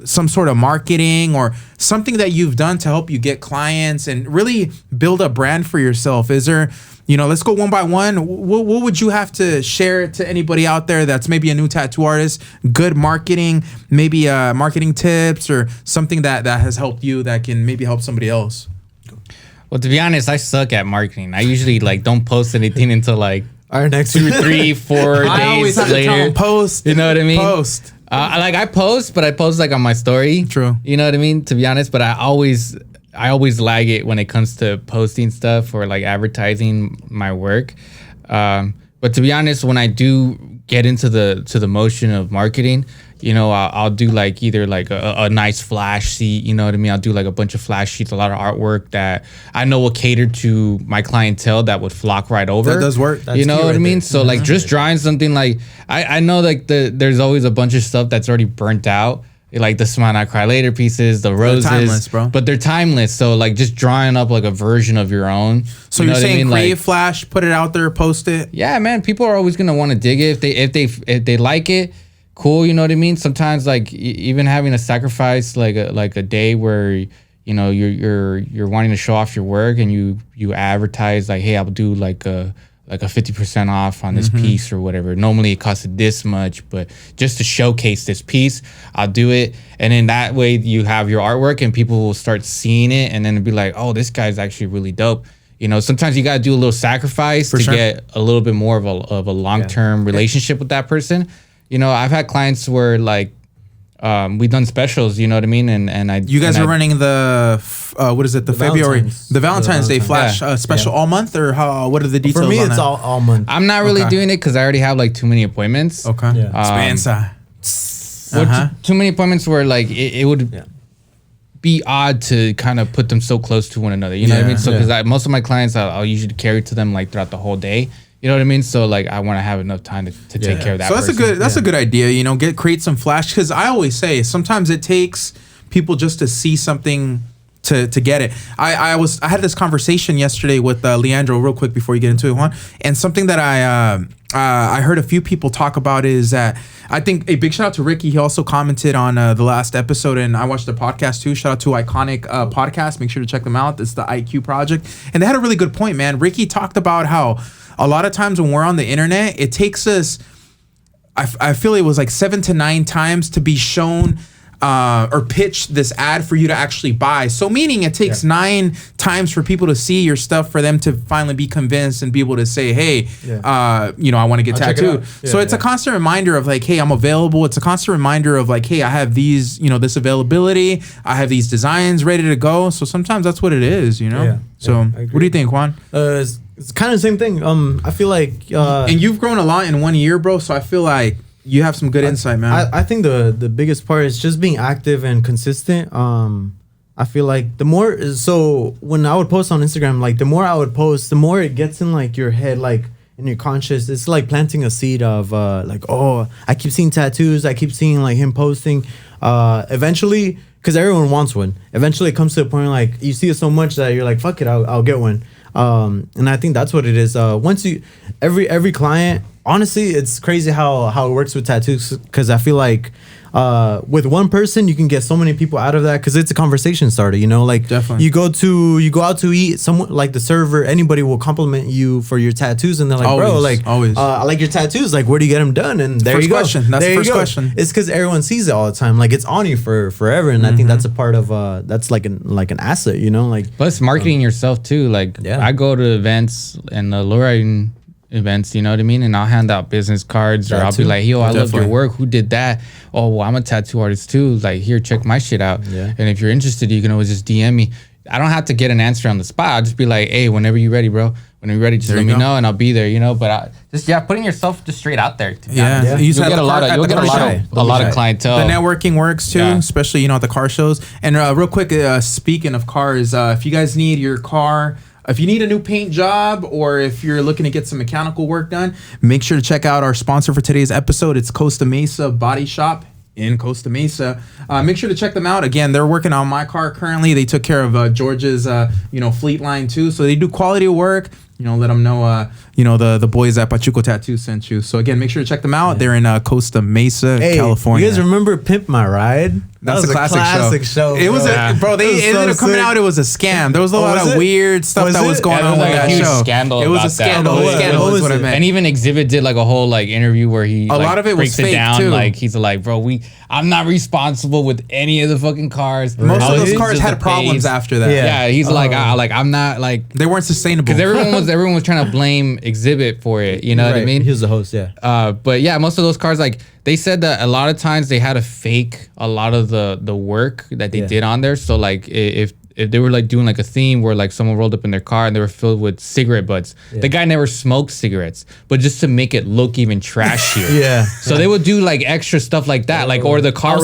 [SPEAKER 1] some sort of marketing or something that you've done to help you get clients and really build a brand for yourself? Is there, let's go one by one. What would you have to share to anybody out there that's maybe a new tattoo artist? Good marketing, maybe marketing tips or something that has helped you that can maybe help somebody else?
[SPEAKER 3] Well, to be honest, I suck at marketing. I usually don't post anything until our next 2, 3, 4 days later.
[SPEAKER 1] Post.
[SPEAKER 3] You know what I mean?
[SPEAKER 1] Post.
[SPEAKER 3] I post, but I post on my story.
[SPEAKER 1] True.
[SPEAKER 3] You know what I mean? To be honest, but I always lag it when it comes to posting stuff or advertising my work. But to be honest, when I do get into the motion of marketing, I'll do either a nice flash sheet, you know what I mean? I'll do a bunch of flash sheets, a lot of artwork that I know will cater to my clientele that would flock right over.
[SPEAKER 1] That does work.
[SPEAKER 3] That's you know what I mean? So just drawing something I know there's always a bunch of stuff that's already burnt out. Like the Smile Not Cry Later pieces, the roses, they're timeless, bro. But they're timeless. So just drawing up a version of your own.
[SPEAKER 1] So you're saying create flash, put it out there, post it.
[SPEAKER 3] Yeah, man. People are always gonna want to dig it if they like it. Cool, you know what I mean? Sometimes even having to sacrifice a day where you're wanting to show off your work and you advertise hey, I'll do a 50% off on this piece or whatever. Normally it costs this much, but just to showcase this piece, I'll do it. And then that way you have your artwork and people will start seeing it and then it'll be like, oh, this guy's actually really dope. Sometimes you got to do a little sacrifice to get a little bit more of a long-term relationship with that person. I've had clients where we've done specials, you know what I mean? And
[SPEAKER 1] you guys are running the what is it? The February, the Valentine's Day flash special all month, or how? What are the details?
[SPEAKER 2] For me,
[SPEAKER 1] on
[SPEAKER 2] it's
[SPEAKER 1] that?
[SPEAKER 2] all month.
[SPEAKER 3] I'm not really doing it because I already have too many appointments.
[SPEAKER 1] Okay.
[SPEAKER 3] Too many appointments where it would be odd to kind of put them so close to one another. You know what I mean? So because most of my clients, I'll usually carry to them throughout the whole day. You know what I mean? So I want to have enough time to take care of that.
[SPEAKER 1] So that's a good idea. Create some flash, because I always say sometimes it takes people just to see something to get it. I had this conversation yesterday with Leandro real quick before you get into it, Juan. And something that I heard a few people talk about is that I think a big shout out to Ricky. He also commented on the last episode, and I watched the podcast too. Shout out to Iconic Podcast. Make sure to check them out. It's the IQ Project, and they had a really good point, man. Ricky talked about how a lot of times when we're on the internet, it takes us, I feel it was 7 to 9 times to be shown or pitch this ad for you to actually buy. So meaning it takes 9 times for people to see your stuff for them to finally be convinced and be able to say, hey, I want to get tattooed. So it's a constant reminder of hey, I'm available. It's a constant reminder of hey, I have these, this availability. I have these designs ready to go. So sometimes that's what it is, So what do you think, Juan?
[SPEAKER 2] It's kind of the same thing. I feel
[SPEAKER 1] and you've grown a lot in 1 year, bro. So I feel you have some good insight, man.
[SPEAKER 2] I think the biggest part is just being active and consistent. I feel the more, so when I would post on Instagram, the more I would post, the more it gets in your head, in your conscious. It's planting a seed of oh, I keep seeing tattoos. I keep seeing him posting. Eventually, because everyone wants one. Eventually, it comes to a point you see it so much that you're fuck it, I'll get one. And I think that's what it is. Once every client, honestly, it's crazy how it works with tattoos, because I feel with one person you can get so many people out of that because it's a conversation starter. You know, like
[SPEAKER 1] definitely.
[SPEAKER 2] you go out to eat, someone like the server, anybody will compliment you for your tattoos, and they're like,
[SPEAKER 1] always,
[SPEAKER 2] bro, like I like your tattoos. Like, where do you get them done? And there
[SPEAKER 1] first
[SPEAKER 2] you go.
[SPEAKER 1] Question. That's
[SPEAKER 2] there
[SPEAKER 1] the first question.
[SPEAKER 2] It's because everyone sees it all the time. Like it's on you for forever, and I think that's a part of that's like an asset. You know, like
[SPEAKER 3] plus marketing yourself too. Like I go to events and the luring events, you know what I mean? And I'll hand out business cards or I'll be like, yo, I love your work. Who did that? Oh, well, I'm a tattoo artist too. Like, here, check my shit out. Yeah. And if you're interested, you can always just DM me. I don't have to get an answer on the spot. I'll just be like, hey, whenever you're ready, bro. Whenever you're ready, just let me know and I'll be there, you know? But putting yourself just straight out there.
[SPEAKER 1] You
[SPEAKER 3] get a lot of clientele.
[SPEAKER 1] The networking works too, especially, you know, at the car shows. And real quick, speaking of cars, if you guys need your car, if you need a new paint job or if you're looking to get some mechanical work done, make sure to check out our sponsor for today's episode. It's Costa Mesa Body Shop in Costa Mesa. Make sure to check them out. Again, they're working on my car currently. They took care of George's, fleet line too. So they do quality work. You know, let them know, the boys at Pachuco Tattoo sent you. So again, make sure to check them out. They're in Costa Mesa, California.
[SPEAKER 2] You guys remember Pimp My Ride?
[SPEAKER 1] That's a classic show. It was bro. They ended up coming out. It was a scam. There was a lot of weird stuff that was going on with that show. It was a scandal. Scandal is what I meant.
[SPEAKER 3] And even Exhibit did like a whole like interview where he
[SPEAKER 1] a lot of it was fake too.
[SPEAKER 3] Like he's like, bro, I'm not responsible with any of the fucking cars.
[SPEAKER 1] Most of those cars had problems after that.
[SPEAKER 3] Yeah, he's like, I'm not like
[SPEAKER 1] they weren't sustainable
[SPEAKER 3] because everyone was trying to blame Exhibit for it. You know what I mean?
[SPEAKER 2] He was the host. Yeah.
[SPEAKER 3] But yeah, most of those cars like. They said that a lot of times they had to fake a lot of the work that they did on there. So like if they were like doing like a theme where like someone rolled up in their car and they were filled with cigarette butts. The guy never smoked cigarettes, but just to make it look even trashier. So they would do like extra stuff like that, like or the car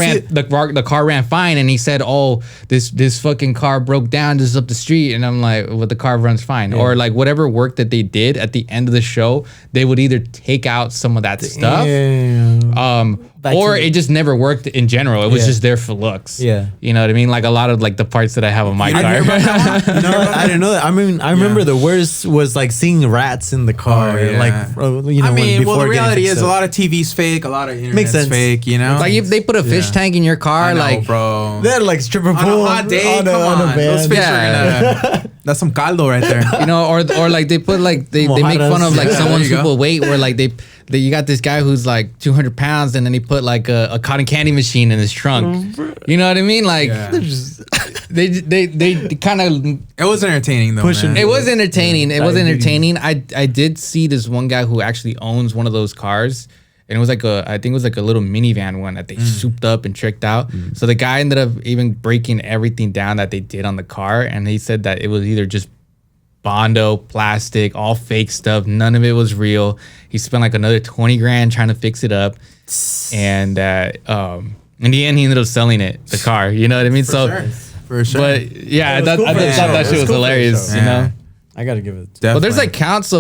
[SPEAKER 3] ran fine, and he said, "Oh, this fucking car broke down just up the street," and I'm like, "Well, the car runs fine." Or like whatever work that they did at the end of the show, they would either take out some of that stuff, or it just never worked in general. It was just there for looks. You know what I mean? Like a lot of like the parts that I have on my car.
[SPEAKER 2] I didn't know that. I mean, I remember the worst was like seeing rats in the car.
[SPEAKER 1] The reality is a lot of TV's fake, a lot of internet's fake. You know,
[SPEAKER 3] like if they put a fish tank in your car, like
[SPEAKER 1] bro,
[SPEAKER 2] they had like stripper pool
[SPEAKER 1] on a hot day. On a those fish are gonna. That's some caldo right there.
[SPEAKER 3] You know, or like they put like they make fun of like someone's super weight where like you got this guy who's like 200 pounds and then he put like a cotton candy machine in his trunk. You know what I mean? Like they kind of.
[SPEAKER 1] It was entertaining though. Man.
[SPEAKER 3] It was entertaining. It was entertaining. I did see this one guy who actually owns one of those cars. And it was like I think it was like a little minivan one that they souped up and tricked out. So the guy ended up even breaking everything down that they did on the car. And he said that it was either just Bondo, plastic, all fake stuff. None of it was real. He spent like another 20 grand trying to fix it up. And in the end, he ended up selling the car. You know what I mean?
[SPEAKER 1] For sure.
[SPEAKER 3] But yeah, I thought that shit was hilarious, you know?
[SPEAKER 2] I gotta give it.
[SPEAKER 3] Well, there's like countless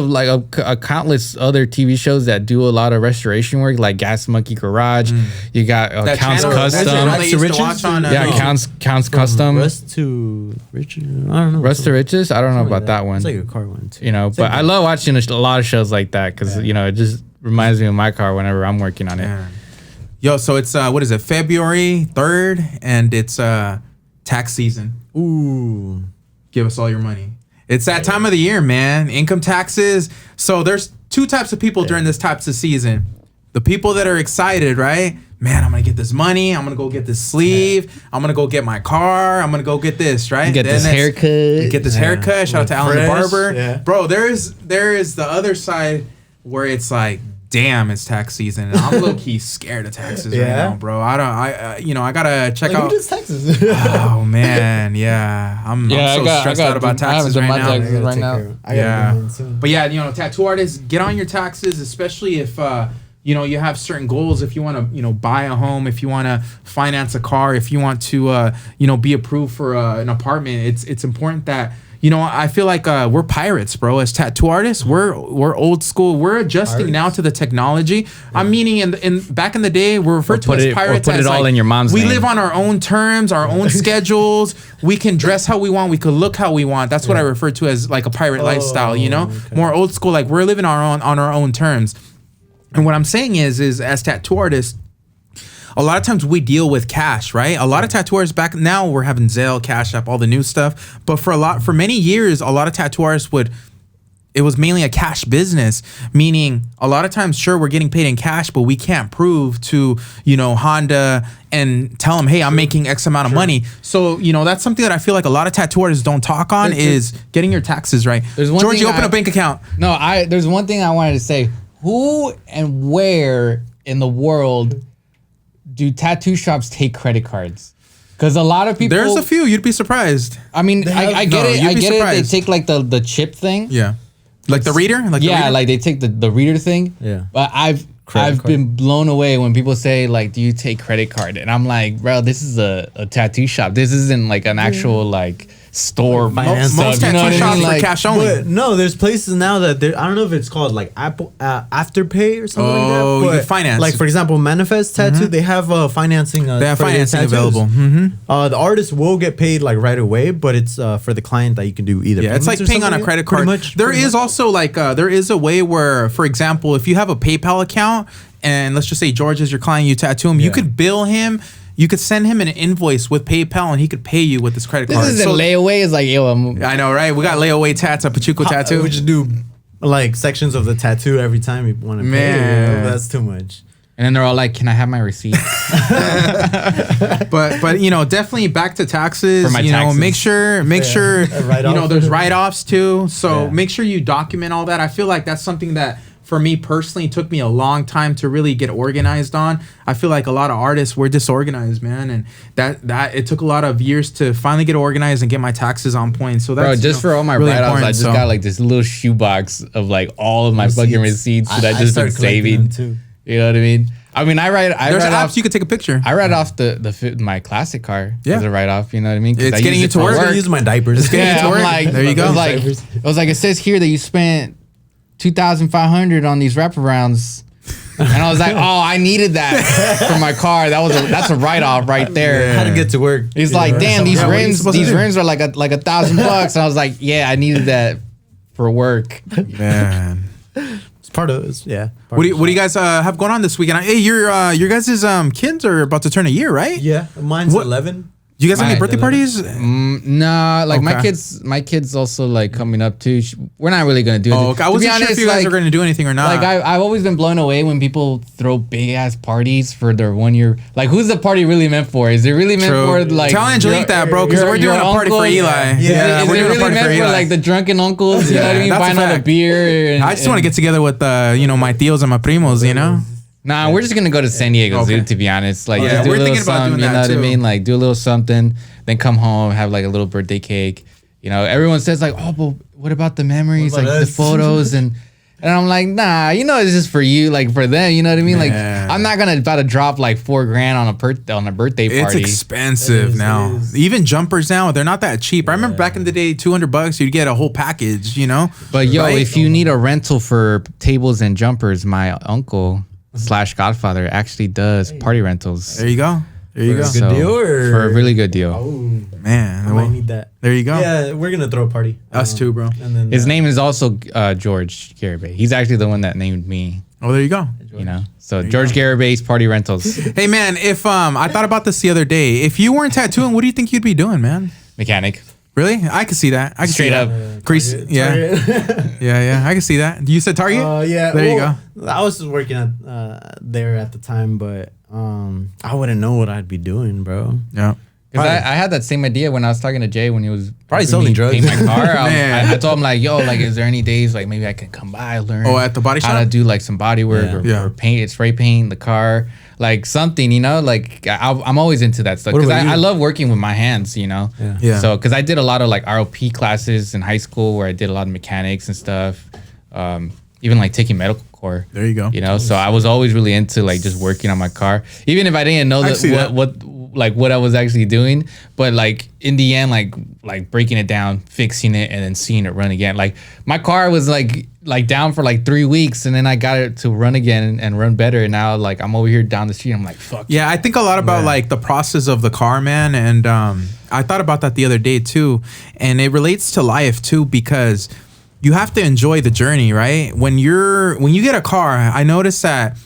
[SPEAKER 3] other TV shows that do a lot of restoration work, like Gas Monkey Garage. You got Counts Custom. Counts Custom.
[SPEAKER 2] Rust to Riches. I don't know.
[SPEAKER 3] Rust to Riches. I don't know about that one.
[SPEAKER 2] It's like a car one too.
[SPEAKER 3] You know, but I love watching a lot of shows like that because you know it just reminds me of my car whenever I'm working on it.
[SPEAKER 1] Yo, so it's what is it? February 3rd, and it's tax season.
[SPEAKER 2] Ooh,
[SPEAKER 1] give us all your money. It's that time of the year, man. Income taxes. So there's two types of people during this types of season. The people that are excited, right? Man, I'm going to get this money. I'm going to go get this sleeve. I'm going to go get my car. I'm going to go get this, right?
[SPEAKER 3] Get this haircut.
[SPEAKER 1] Get this haircut. Shout out to Alan the Barber. Yeah. Bro, there is the other side where it's like, damn, it's tax season. And I'm low key scared of taxes right now, bro. I gotta check out.
[SPEAKER 2] Who does taxes?
[SPEAKER 1] Oh man, yeah. I'm so stressed out about taxes right now. But yeah, tattoo artists, get on your taxes, especially if you have certain goals. If you want to, buy a home, if you want to finance a car, if you want to, be approved for an apartment, it's important that. I feel like we're pirates, bro. As tattoo artists, we're old school. We're adjusting now to the technology. Yeah. I'm meaning in back in the day, we're referred to as pirates.
[SPEAKER 3] Or put it all in your mom's name.
[SPEAKER 1] We live on our own terms, our own schedules. We can dress how we want. We can look how we want. That's what I refer to as like a pirate lifestyle. More old school. Like we're living on our own terms. And what I'm saying is as tattoo artists, a lot of times we deal with cash, right? A lot of tattooers back now we're having Zelle, Cash App, all the new stuff. But for many years, a lot of tattoo artists it was mainly a cash business, meaning a lot of times, sure, we're getting paid in cash, but we can't prove to, Honda and tell them, hey, I'm making X amount of money. So, that's something that I feel like a lot of tattoo artists don't talk on is getting your taxes right. George, you open a bank account.
[SPEAKER 3] No, there's one thing I wanted to say. Who and where in the world do tattoo shops take credit cards? Because a lot of people...
[SPEAKER 1] There's a few. You'd be surprised.
[SPEAKER 3] I mean, I get it. I get it. They take like the chip thing.
[SPEAKER 1] Yeah. Like the reader?
[SPEAKER 3] Like they take the reader thing.
[SPEAKER 2] Yeah.
[SPEAKER 3] But I've been blown away when people say like, do you take credit card? And I'm like, bro, this is a tattoo shop. This isn't like an actual like store.
[SPEAKER 1] Most tattoo shops are cash only.
[SPEAKER 2] But no, there's places now that I don't know if it's called like Apple Afterpay or something like that.
[SPEAKER 1] Oh, you can finance.
[SPEAKER 2] Like for example, Manifest Tattoo, they have financing.
[SPEAKER 1] They have financing available.
[SPEAKER 2] The artist will get paid like right away, but it's for the client that you can do either.
[SPEAKER 1] Yeah, it's like paying on a credit card. There is also like there is a way where, for example, if you have a PayPal account and let's just say George is your client, you tattoo him, you could bill him. You could send him an invoice with PayPal, and he could pay you with this credit card.
[SPEAKER 3] This is a layaway. Is like,
[SPEAKER 1] I know, right? We got layaway tats at Pachuco Tattoo.
[SPEAKER 2] We just do like sections of the tattoo every time you want to pay.
[SPEAKER 1] Man,
[SPEAKER 2] that's too much.
[SPEAKER 3] And then they're all like, "Can I have my receipt?"
[SPEAKER 1] but definitely back to taxes.
[SPEAKER 3] For my taxes.
[SPEAKER 1] Make sure there's write-offs too. So make sure you document all that. I feel like that's something that, for me personally, it took me a long time to really get organized on. I feel like a lot of artists were disorganized, man, and that it took a lot of years to finally get organized and get my taxes on point. So that's
[SPEAKER 3] just for all my
[SPEAKER 1] really
[SPEAKER 3] write-offs, I just got like this little shoebox of like all of my fucking receipts that I just been saving. Too. You know what I mean? I write. There's
[SPEAKER 1] apps
[SPEAKER 3] off,
[SPEAKER 1] you could take a picture.
[SPEAKER 3] I write off my classic car as a write-off. You know what I mean?
[SPEAKER 1] It's getting you to work.
[SPEAKER 2] I use my diapers.
[SPEAKER 1] It's getting you to work.
[SPEAKER 3] Like,
[SPEAKER 1] there you go.
[SPEAKER 3] It was like it says here that you spent $2,500 on these wraparounds, and I was like, oh, I needed that for my car. That's a write-off right there.
[SPEAKER 2] How to get to work?
[SPEAKER 3] He's like, damn, these rims are like $1,000 bucks. And I was like, yeah, I needed that for work.
[SPEAKER 1] Man,
[SPEAKER 2] it's part of it. Yeah.
[SPEAKER 1] What do you guys have going on this weekend? Hey, your guys' kids are about to turn a year, right?
[SPEAKER 2] Yeah, mine's 11.
[SPEAKER 1] Do you guys have any birthday parties?
[SPEAKER 3] Nah, like my kids also like coming up too. We're not really gonna do it.
[SPEAKER 1] Oh, okay. I wasn't sure if you guys are gonna do anything or not.
[SPEAKER 3] Like I've always been blown away when people throw big ass parties for their 1 year. Like, who's the party really meant for? Is it really meant for like?
[SPEAKER 1] Tell Angelique that, bro, because we're doing a party for Eli.
[SPEAKER 3] Yeah, is it really meant for like the drunken uncles? You know what I mean? Buying all the beer.
[SPEAKER 1] I just want to get together with my tios and my primos.
[SPEAKER 3] Nah, we're just gonna go to San Diego Zoo, to be honest. Like, just do a little something, you know what I mean? Like, do a little something, then come home, have like a little birthday cake. Everyone says like, oh, but what about the memories, like the photos, and I'm like, nah, it's just for you, like for them, you know what I mean? Man. Like, I'm not about to drop like $4,000 on a birthday party.
[SPEAKER 1] It's expensive now. Even jumpers now, they're not that cheap. I remember back in the day, $200, you'd get a whole package,
[SPEAKER 3] But if you need a rental for tables and jumpers, my uncle / Godfather actually does party rentals.
[SPEAKER 1] There you go.
[SPEAKER 2] For a good deal, or
[SPEAKER 3] for a really good deal.
[SPEAKER 2] Oh
[SPEAKER 1] man,
[SPEAKER 2] I might need that.
[SPEAKER 1] There you go.
[SPEAKER 2] Yeah, we're gonna throw a party.
[SPEAKER 1] Us too, bro.
[SPEAKER 2] And then
[SPEAKER 3] his name is also George Garibay. He's actually the one that named me.
[SPEAKER 1] Oh, there you go.
[SPEAKER 3] So George Garibay's Party Rentals.
[SPEAKER 1] Hey man, if I thought about this the other day, if you weren't tattooing, what do you think you'd be doing, man?
[SPEAKER 3] Mechanic.
[SPEAKER 1] Really? I could see that. I can
[SPEAKER 3] straight up.
[SPEAKER 1] Grease. Yeah. Yeah. I can see that. You said Target?
[SPEAKER 2] Yeah.
[SPEAKER 1] There you go.
[SPEAKER 2] I was just working at there at the time, but I wouldn't know what I'd be doing, bro.
[SPEAKER 1] Yeah.
[SPEAKER 3] Because I had that same idea when I was talking to Jay when he was
[SPEAKER 2] probably selling drugs.
[SPEAKER 3] In my car. I told him like, yo, like, is there any days like maybe I can come by, learn
[SPEAKER 1] at the body shop,
[SPEAKER 3] how to do like some body work or paint, spray paint the car, like something, like I'm always into that stuff because I love working with my hands, Yeah. So because I did a lot of like ROP classes in high school where I did a lot of mechanics and stuff, even like taking medical core.
[SPEAKER 1] There you go.
[SPEAKER 3] So I was always really into like just working on my car, even if I didn't know what I was actually doing, but like in the end, like breaking it down, fixing it, and then seeing it run again. Like my car was like down for like 3 weeks, and then I got it to run again and run better. And now like I'm over here down the street, I'm like, fuck.
[SPEAKER 1] Yeah, I think a lot about like the process of the car, man. And I thought about that the other day too, and it relates to life too because you have to enjoy the journey, right? When you get a car, I notice that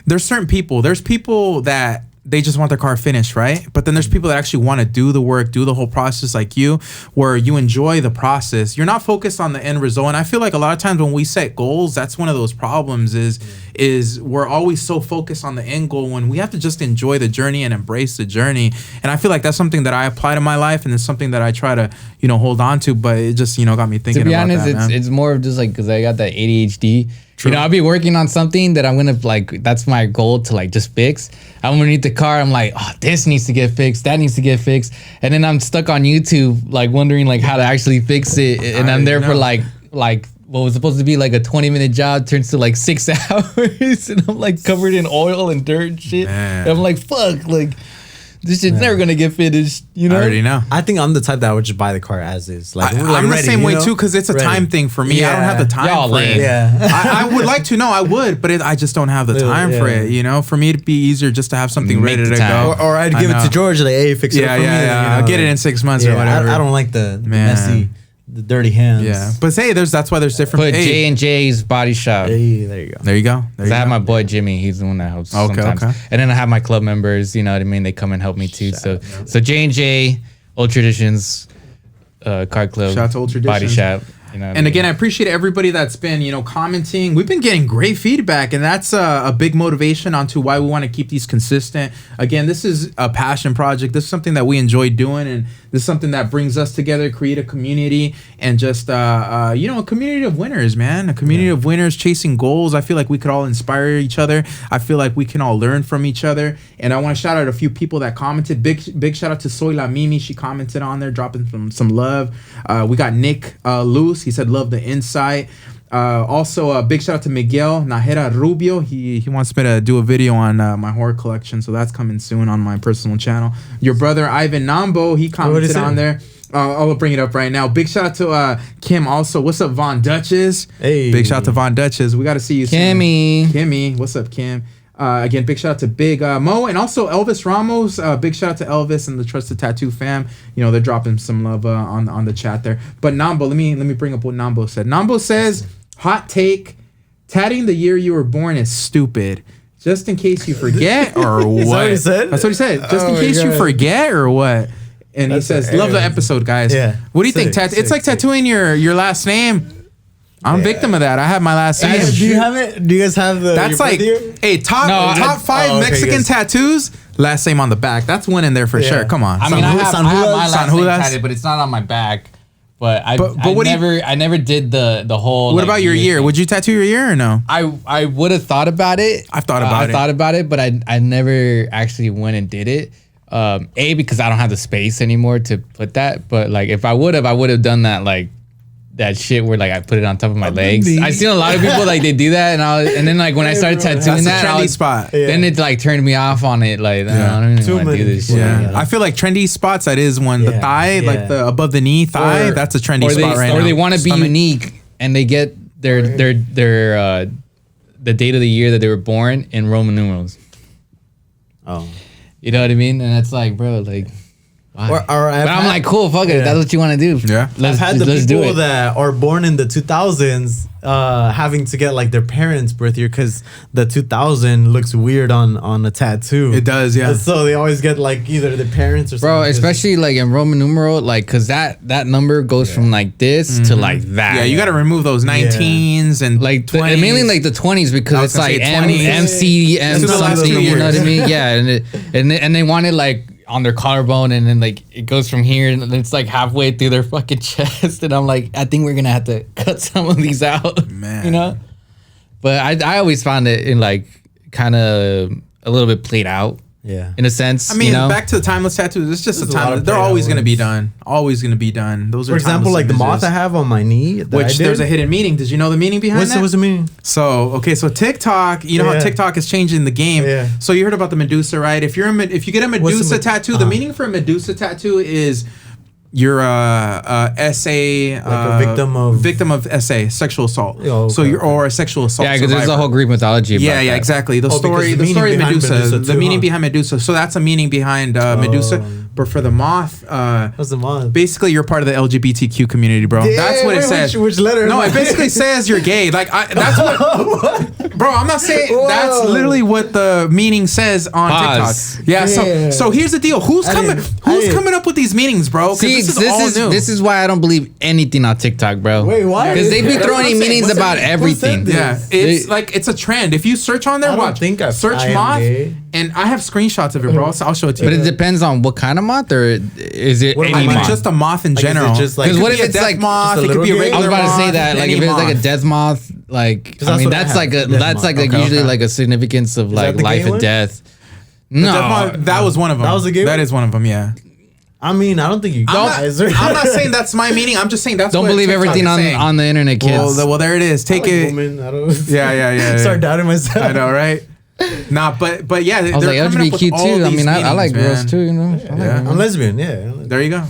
[SPEAKER 1] there's certain people. There's people that they just want their car finished, right? But then there's people that actually want to do the work, do the whole process like you, where you enjoy the process. You're not focused on the end result. And I feel like a lot of times when we set goals, that's one of those problems is we're always so focused on the end goal when we have to just enjoy the journey and embrace the journey. And I feel like that's something that I apply to my life, and it's something that I try to, hold on to, but it just, got me thinking about that. To be honest,
[SPEAKER 3] it's more of just like, because I got that ADHD. True. I'll be working on something that I'm gonna that's my goal to just fix. I'm underneath the car. I'm like, oh, this needs to get fixed. That needs to get fixed. And then I'm stuck on YouTube, wondering how to actually fix it. And I'm there for like what was supposed to be like a 20-minute job turns to 6 hours. And I'm covered in oil and dirt and shit. And I'm like, fuck, this shit's never gonna get finished,
[SPEAKER 1] I already know.
[SPEAKER 2] I think I'm the type that would just buy the car as is.
[SPEAKER 1] I'm the same way too, because it's a time thing for me. I don't have the time for it. Yeah. I would like to. No, I would, but I just don't have the time for it. For me, it'd be easier just to have something ready to go.
[SPEAKER 2] Or I'd give it to George, hey, fix it up for me.
[SPEAKER 1] I'll get it in 6 months or whatever.
[SPEAKER 2] I don't like the messy, the dirty hands.
[SPEAKER 1] Yeah, but that's why there's different.
[SPEAKER 3] Put J&J's Body Shop.
[SPEAKER 1] Hey, there you go. There you go.
[SPEAKER 3] I have my boy Jimmy. He's the one that helps sometimes. Okay. And then I have my club members. You know what I mean? They come and help me too. So J&J, Old Traditions, Car Club,
[SPEAKER 1] shout out to Old Traditions.
[SPEAKER 3] Body Shop.
[SPEAKER 1] And again, I appreciate everybody that's been, commenting. We've been getting great feedback, and that's a big motivation onto why we want to keep these consistent. Again, this is a passion project. This is something that we enjoy doing, and this is something that brings us together, create a community, and just, a community of winners, man. A community of winners chasing goals. I feel like we could all inspire each other. I feel like we can all learn from each other. And I want to shout out a few people that commented. Big shout out to Soy La Mimi. She commented on there, dropping some love. We got Nick Luz. He said, love the insight. Also, a big shout out to Miguel Najera Rubio. He wants me to do a video on my horror collection, so that's coming soon on my personal channel. Your brother Ivan Nambo, he commented on there. I'll bring it up right now. Big shout out to Kim also. What's up, Von Duchess?
[SPEAKER 2] Hey.
[SPEAKER 1] Big shout out to Von Duchess. We got to see you
[SPEAKER 3] soon.
[SPEAKER 1] Kimmy. What's up, Kim? Again, big shout out to Big Mo, and also Elvis Ramos. Big shout out to Elvis and the Trusted Tattoo fam. They're dropping some love on the chat there. But Nambo, let me bring up what Nambo said. Nambo says, hot take, tatting the year you were born is stupid. Just in case you forget, or what?
[SPEAKER 2] That's what he said?
[SPEAKER 1] That's what he said. Just in case you forget, or what? And he says, love the episode, guys. Yeah. What do you think? It's like tattooing your last name. I'm victim of that. I have my last name.
[SPEAKER 2] Do you have it? Do you guys have the?
[SPEAKER 1] That's top 5 Mexican tattoos. Last name on the back. That's one in there for sure. Come on.
[SPEAKER 3] I mean, I have my last name tatted, but it's not on my back. But I never did the whole.
[SPEAKER 1] What about your year? Would you tattoo your year or no?
[SPEAKER 3] I would have thought about it.
[SPEAKER 1] I've thought about it,
[SPEAKER 3] but I never actually went and did it. Because I don't have the space anymore to put that. But if I would have done that that shit where I put it on top of my legs. I've seen a lot of people they do that, and then when I started tattooing
[SPEAKER 1] that's a trendy spot.
[SPEAKER 3] Then it turned me off on it. I don't even want to do this shit.
[SPEAKER 1] Yeah. I feel like trendy spots. That is one. The thigh, the above the knee thigh. That's a trendy spot right now.
[SPEAKER 3] Or they want to be unique, and they get their the date of the year that they were born in Roman numerals.
[SPEAKER 2] Oh,
[SPEAKER 3] you know what I mean? And it's bro, but I'm cool, fuck it. If that's what you want to do.
[SPEAKER 2] Yeah. I've had the people that are born in the 2000s having to get their parents' birth year because the 2000 looks weird on a tattoo.
[SPEAKER 1] It does, yeah.
[SPEAKER 2] And so they always get either the parents or something.
[SPEAKER 3] Bro, especially in Roman numeral, because that number goes from this to that.
[SPEAKER 1] Yeah, you got to remove those 19s and
[SPEAKER 3] 20s. Mainly the 20s because it's MC, something, you know what I mean? Yeah, and they want it on their collarbone, and then it goes from here, and it's halfway through their fucking chest, and I'm I think we're gonna have to cut some of these out, man. But I always found it in kind of a little bit played out.
[SPEAKER 2] Yeah.
[SPEAKER 3] In a sense.
[SPEAKER 1] I mean, back to the timeless tattoos. It's just a time. They're always going to be done. Always going to be done. Those are,
[SPEAKER 2] for example, the moth I have on my knee.
[SPEAKER 1] Which there's a hidden meaning. Did you know the meaning behind that?
[SPEAKER 2] What's the meaning?
[SPEAKER 1] So TikTok. You know how TikTok is changing the game. Yeah. So you heard about the Medusa, right? If you get a Medusa tattoo, the meaning for a Medusa tattoo is you're a SA,
[SPEAKER 2] a
[SPEAKER 1] victim of SA, sexual assault. Oh, okay, so you're or a sexual assault.
[SPEAKER 3] Yeah, because there's a whole Greek mythology. About
[SPEAKER 1] that. Exactly. The story of Medusa, the meaning behind Medusa. So that's a meaning behind Medusa. But for the moth,
[SPEAKER 2] what's the moth?
[SPEAKER 1] Basically, you're part of the LGBTQ community, bro.
[SPEAKER 2] Yeah,
[SPEAKER 1] that's what it says.
[SPEAKER 2] Which letter?
[SPEAKER 1] No, it basically says you're gay. Like that's what, bro. I'm not saying that's literally what the meaning says on TikTok. Yeah. So here's the deal. Who's coming up with these meanings, bro?
[SPEAKER 3] See, this is why I don't believe anything on TikTok, bro.
[SPEAKER 2] Wait, why?
[SPEAKER 3] Because they be throwing meanings about everything.
[SPEAKER 1] Yeah, it's a trend. If you search on there, search moth, and I have screenshots of it, bro. So I'll show it to you.
[SPEAKER 3] But it depends on what kind of moth, or is it any moth?
[SPEAKER 1] Just a moth in general.
[SPEAKER 3] Because what if it's like
[SPEAKER 1] moth? It could be a regular.
[SPEAKER 3] I was about to say that, like if it's like a death moth, like I mean that's like usually like a significance of like life and death. No,
[SPEAKER 1] that was one of them.
[SPEAKER 2] That was a game.
[SPEAKER 1] That is one of them. Yeah.
[SPEAKER 2] I mean, I don't think you guys.
[SPEAKER 1] I'm not saying that's my meaning. I'm just saying that's.
[SPEAKER 3] Don't believe everything on the internet, kids.
[SPEAKER 1] Well, there it is. Take it.
[SPEAKER 2] Woman, I don't.
[SPEAKER 1] Yeah.
[SPEAKER 2] Start doubting myself.
[SPEAKER 1] I know, right? Nah, but yeah,
[SPEAKER 3] I was like LGBTQ too. I mean, I like girls too. You know,
[SPEAKER 2] I'm lesbian. Yeah.
[SPEAKER 1] There you go.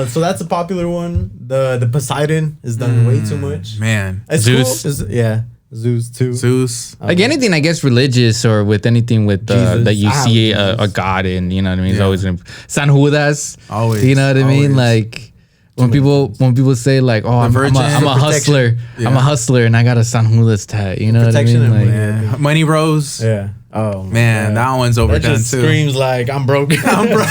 [SPEAKER 2] So that's a popular one. The Poseidon is done way too much.
[SPEAKER 1] Man,
[SPEAKER 3] Zeus.
[SPEAKER 2] Cool. Zeus too.
[SPEAKER 1] Zeus.
[SPEAKER 3] Like anything, I guess, religious or with anything with that you see a god in. You know what I mean? It's always San Judas.
[SPEAKER 1] Always.
[SPEAKER 3] You know what I mean? Like. When people say like, oh, I'm a hustler, I'm a hustler, and I got a San Judas tat, you know what I mean? Like,
[SPEAKER 1] Money Rose.
[SPEAKER 2] Yeah. Oh
[SPEAKER 1] man, that one's overdone
[SPEAKER 2] that just
[SPEAKER 1] too.
[SPEAKER 2] Screams like I'm broke.
[SPEAKER 1] I'm broke.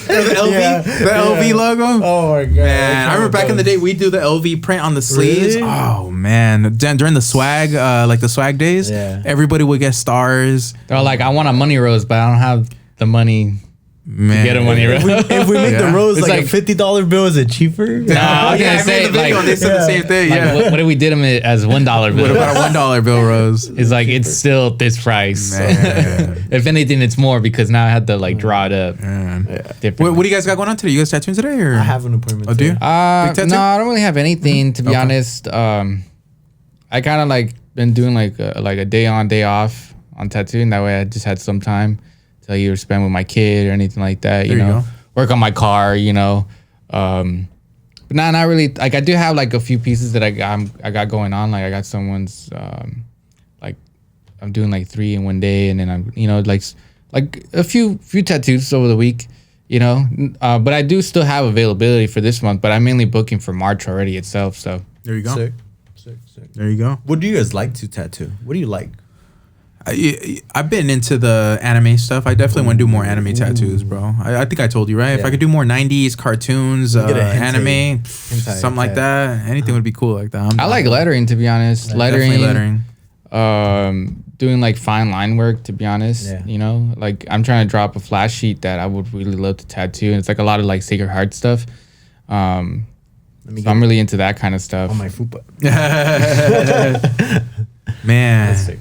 [SPEAKER 1] The LV logo.
[SPEAKER 2] Oh my god,
[SPEAKER 1] man! I remember back in the day we'd do the LV print on the sleeves. Really? Oh man! During the swag, like the swag days, everybody would get stars.
[SPEAKER 3] They're like, I want a Money Rose, but I don't have the money. Man, get a Money Rose.
[SPEAKER 2] If we make the rose like a $50 bill, is it cheaper?
[SPEAKER 3] No, I was gonna say like
[SPEAKER 1] they said the same thing.
[SPEAKER 3] Like, what if we did them as $1 bill?
[SPEAKER 1] What about a $1 bill rose?
[SPEAKER 3] It's like it's still this price. If anything, it's more because now I had to like draw it up.
[SPEAKER 1] What do you guys got going on today? You guys tattooing today or?
[SPEAKER 2] I have an appointment.
[SPEAKER 1] Oh, do you?
[SPEAKER 3] No, I don't really have anything to be honest. I kind of like been doing like a day on day off on tattooing. That way, I just had some time to either spend with my kid or anything like that. You know, work on my car. You know, but not really. Like I do have like a few pieces that I got going on. Like I got someone's like I'm doing like 3 in one day, and then I'm like a few tattoos over the week. You know, but I do still have availability for this month. But I'm mainly booking for March already itself. So
[SPEAKER 1] there you go.
[SPEAKER 2] Sick.
[SPEAKER 1] There you go.
[SPEAKER 2] What do you guys like to tattoo? What do you like?
[SPEAKER 1] I've been into the anime stuff. I definitely want to do more anime tattoos, bro. I think I told you, right? If I could do more 90s cartoons, anime, something like that, anything would be cool like that.
[SPEAKER 3] I like lettering, to be honest.
[SPEAKER 1] Lettering.
[SPEAKER 3] Doing like fine line work, to be honest. You know, like I'm trying to drop a flash sheet that I would really love to tattoo. And it's like a lot of like Sacred Heart stuff. So I'm really into that kind of stuff.
[SPEAKER 2] On my fupa.
[SPEAKER 1] Man. That's sick.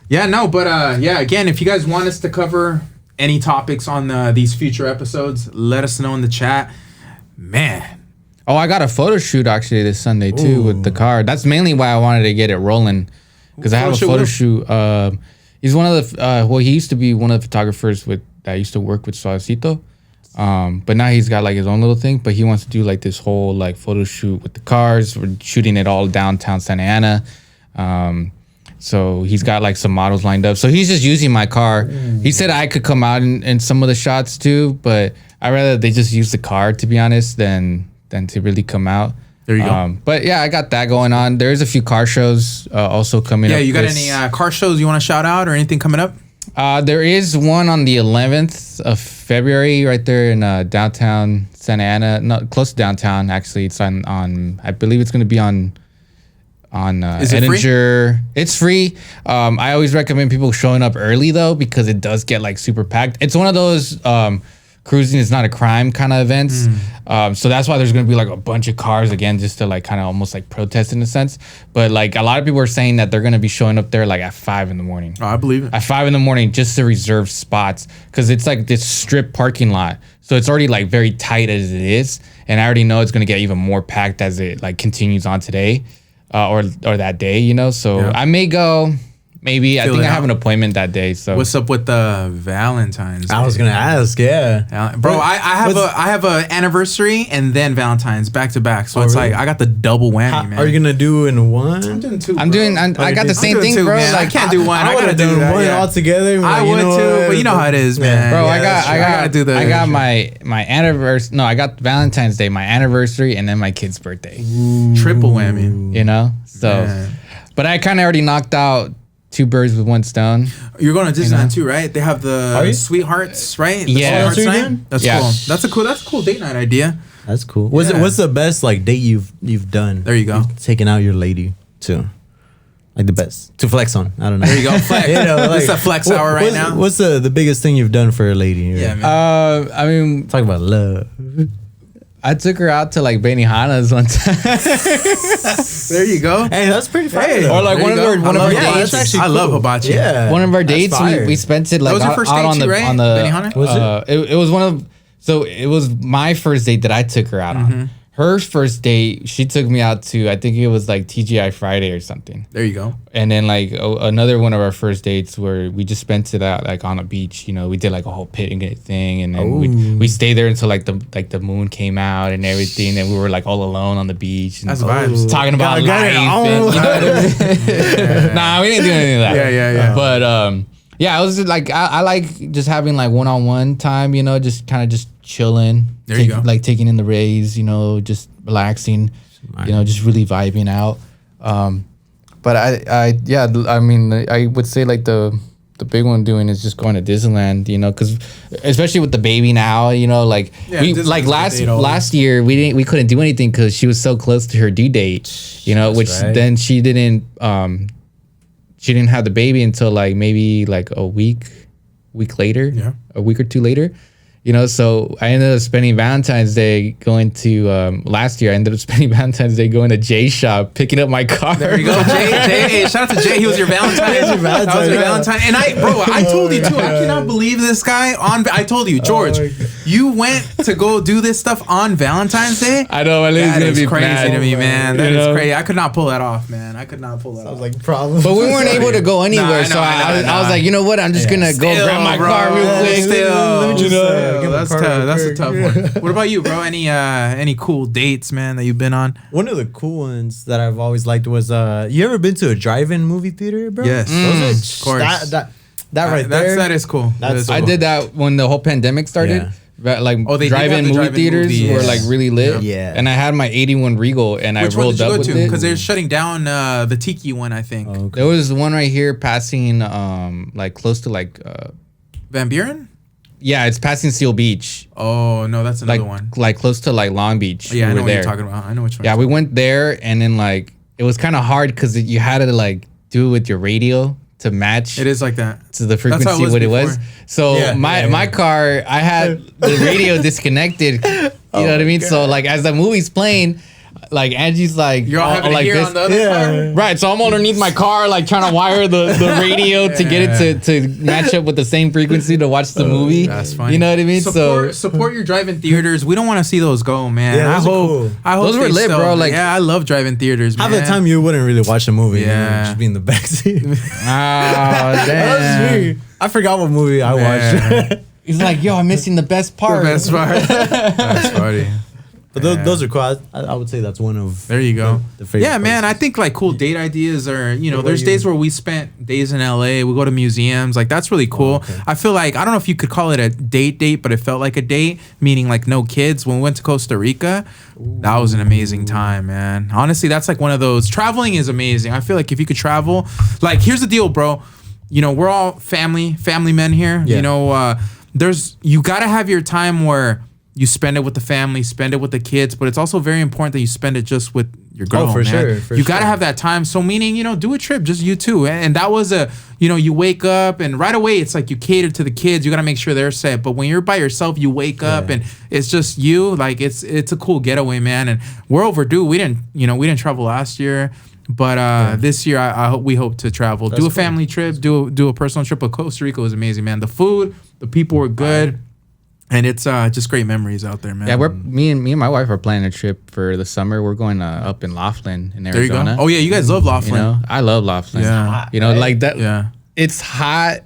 [SPEAKER 1] Yeah, no, but again, if you guys want us to cover any topics on these future episodes, let us know in the chat. Man.
[SPEAKER 3] Oh, I got a photo shoot actually this Sunday too with the car. That's mainly why I wanted to get it rolling, because I have a photo shoot. He's one of the he used to be one of the photographers that used to work with Suavecito. But now he's got like his own little thing, but he wants to do like this whole like photo shoot with the cars. We're shooting it all downtown Santa Ana. So he's got like some models lined up. So he's just using my car. He said I could come out in some of the shots too, but I'd rather they just use the car, to be honest, than to really come out.
[SPEAKER 1] There you go.
[SPEAKER 3] But yeah, I got that going on. There's a few car shows also coming up.
[SPEAKER 1] Yeah, you got any car shows you want to shout out or anything coming up?
[SPEAKER 3] There is one on the 11th of February right there in downtown Santa Ana. Not close to downtown, actually. It's on I believe it's going to be on
[SPEAKER 1] Is it
[SPEAKER 3] Edinger.
[SPEAKER 1] Free?
[SPEAKER 3] It's free. I always recommend people showing up early though, because it does get like super packed. It's one of those cruising is not a crime kind of events. So that's why there's going to be like a bunch of cars again, just to like kind of almost like protest in a sense. But like a lot of people are saying that they're going to be showing up there like at 5 in the morning.
[SPEAKER 1] Oh, I believe it.
[SPEAKER 3] At 5 in the morning just to reserve spots, because it's like this strip parking lot. So it's already like very tight as it is. And I already know it's going to get even more packed as it like continues on today. Or that day, you know. So I may go Maybe. I think I have an appointment that day. So
[SPEAKER 1] what's up with the Valentine's?
[SPEAKER 2] I was gonna ask,
[SPEAKER 1] bro. I have a anniversary and then Valentine's back to back. So it's like I got the double whammy, man.
[SPEAKER 2] Are you gonna do in one?
[SPEAKER 1] I'm doing two.
[SPEAKER 3] I got the same thing, bro.
[SPEAKER 1] Man. Like, I can't do one. I gotta do
[SPEAKER 2] one all together.
[SPEAKER 1] I would too, but you know how it is, man.
[SPEAKER 3] Bro, I got my anniversary. No, I got Valentine's Day, my anniversary, and then my kid's birthday.
[SPEAKER 1] Triple whammy.
[SPEAKER 3] You know, so. But I kind of already knocked out 2 birds with 1 stone.
[SPEAKER 1] You're going to Disneyland too, right? They have the Sweethearts, right? The
[SPEAKER 3] Sweethearts
[SPEAKER 1] night? That's cool. That's a cool date night idea.
[SPEAKER 2] That's cool. What's the best like date you've done?
[SPEAKER 1] There you go.
[SPEAKER 2] Taking out your lady to, like the best to flex on. I don't know.
[SPEAKER 1] There you go. Flex. It's a flex hour right now.
[SPEAKER 2] What's the biggest thing you've done for a lady?
[SPEAKER 1] Yeah, man.
[SPEAKER 3] I mean,
[SPEAKER 2] talk about love.
[SPEAKER 3] I took her out to like Benihana's one time.
[SPEAKER 1] There you go.
[SPEAKER 2] Hey, that's pretty fun.
[SPEAKER 1] Hey,
[SPEAKER 3] or like one of our dates.
[SPEAKER 1] That's actually I love hibachi.
[SPEAKER 2] Yeah,
[SPEAKER 3] one of our dates we spent it like out on the
[SPEAKER 1] Benihana?
[SPEAKER 3] Was it? It was one of it was my first date that I took her out on. Her first date, she took me out to, I think it was like TGI Friday or something.
[SPEAKER 1] There you go.
[SPEAKER 3] And then like another one of our first dates where we just spent it out like on a beach. You know, we did like a whole picnic thing, and then we stayed there until like the moon came out and everything, and we were like all alone on the beach. And
[SPEAKER 1] that's vibes.
[SPEAKER 3] Talking about life. And, you know what I mean? Nah, we didn't do anything of that.
[SPEAKER 1] Yeah.
[SPEAKER 3] But yeah, I was just like I like just having like one-on-one time. You know, just kind of just chilling.
[SPEAKER 1] There you go.
[SPEAKER 3] Like taking in the rays, you know, just relaxing, you know, just really vibing out. But I mean, I would say like the big one doing is just going to Disneyland, you know, because especially with the baby now, you know, like we like last year we couldn't do anything because she was so close to her due date, you know, then she didn't have the baby until like maybe like a week later, a week or 2 later. You know, so I ended up spending Valentine's Day going to last year. I ended up spending Valentine's Day going to Jay's shop, picking up my car.
[SPEAKER 1] There you go, Jay. Hey, shout out to Jay. He was your Valentine. That was your Valentine. And I told you too. I cannot believe this guy. I told you, George, you went to go do this stuff on Valentine's Day.
[SPEAKER 3] I know, my lady's gonna be
[SPEAKER 1] crazy
[SPEAKER 3] mad
[SPEAKER 1] to me, man. That is crazy. I could not pull that off, man. I could not pull that off.
[SPEAKER 2] Like problem.
[SPEAKER 3] But we weren't able to go anywhere, so I was like, you know what? I'm just gonna go grab my car real quick.
[SPEAKER 1] That's tough. That's a tough one. What about you, bro? Any cool dates, man, that you've been on?
[SPEAKER 2] One of the cool ones that I've always liked was you ever been to a drive-in movie theater, bro?
[SPEAKER 1] Yes,
[SPEAKER 2] of course. That right there.
[SPEAKER 1] That is cool.
[SPEAKER 3] I did that when the whole pandemic started. Yeah. Like drive-in movie theaters were like really lit.
[SPEAKER 2] Yeah.
[SPEAKER 3] And I had my 81 Regal and I rolled up with it.
[SPEAKER 1] Because they're shutting down the Tiki one, I think.
[SPEAKER 2] Okay.
[SPEAKER 3] There was one right here passing like close to like
[SPEAKER 1] Van Buren?
[SPEAKER 3] Yeah, it's passing Seal Beach.
[SPEAKER 1] Oh no, that's another one.
[SPEAKER 3] Like close to like Long Beach.
[SPEAKER 1] Yeah, I know what you're talking about. I know which one.
[SPEAKER 3] Yeah, we went there and then like it was kind of hard because you had to like do it with your radio to match.
[SPEAKER 1] It is like that.
[SPEAKER 3] To the frequency what it was. So my car, I had the radio disconnected. You know what I mean? God. So like as the movie's playing, like Angie's like
[SPEAKER 1] you're all having
[SPEAKER 3] like
[SPEAKER 1] to hear
[SPEAKER 3] this.
[SPEAKER 1] On the other car?
[SPEAKER 3] Right. So I'm underneath my car, like trying to wire the radio to get it to match up with the same frequency to watch the movie.
[SPEAKER 1] That's funny.
[SPEAKER 3] You know what I mean?
[SPEAKER 1] Support your drive-in theaters. We don't want to see those go, man.
[SPEAKER 2] Yeah, I hope
[SPEAKER 3] those were lit, bro. Like
[SPEAKER 1] I love drive-in theaters.
[SPEAKER 2] Half the time you wouldn't really watch a movie.
[SPEAKER 1] Yeah,
[SPEAKER 2] just be in the backseat.
[SPEAKER 3] Oh damn!
[SPEAKER 2] I forgot what movie I watched.
[SPEAKER 3] He's like, yo, I'm missing the best part.
[SPEAKER 1] That's funny.
[SPEAKER 2] But those are cool. I would say that's one of
[SPEAKER 1] there you go.
[SPEAKER 2] The favorite
[SPEAKER 1] man.
[SPEAKER 2] places.
[SPEAKER 1] I think like cool date ideas are, you know, there's days where we spent days in LA. We go to museums. Like that's really cool. Okay. I feel like I don't know if you could call it a date, but it felt like a date, meaning like no kids. When we went to Costa Rica, that was an amazing time, man. Honestly, that's like one of those. Traveling is amazing. I feel like if you could travel, like here's the deal, bro. You know, we're all family men here. Yeah. You know, you gotta have your time where you spend it with the family, spend it with the kids, but it's also very important that you spend it just with your girl.
[SPEAKER 2] Oh, for
[SPEAKER 1] man.
[SPEAKER 2] sure.
[SPEAKER 1] You got to have that time. So meaning, you know, do a trip, just you two. And that was you wake up and right away it's like you cater to the kids. You got to make sure they're set. But when you're by yourself, you wake up and it's just you. Like it's a cool getaway, man. And we're overdue. We didn't travel last year. But this year, we hope to travel. That's do a family trip, do a personal trip. But Costa Rica was amazing, man. The food, the people were good. And it's just great memories out there, man.
[SPEAKER 3] Yeah, me and my wife are planning a trip for the summer. We're going up in Laughlin in Arizona. There you go.
[SPEAKER 1] Oh yeah, you guys love Laughlin.
[SPEAKER 3] You know, I love Laughlin.
[SPEAKER 1] Yeah,
[SPEAKER 3] like that. Yeah, it's hot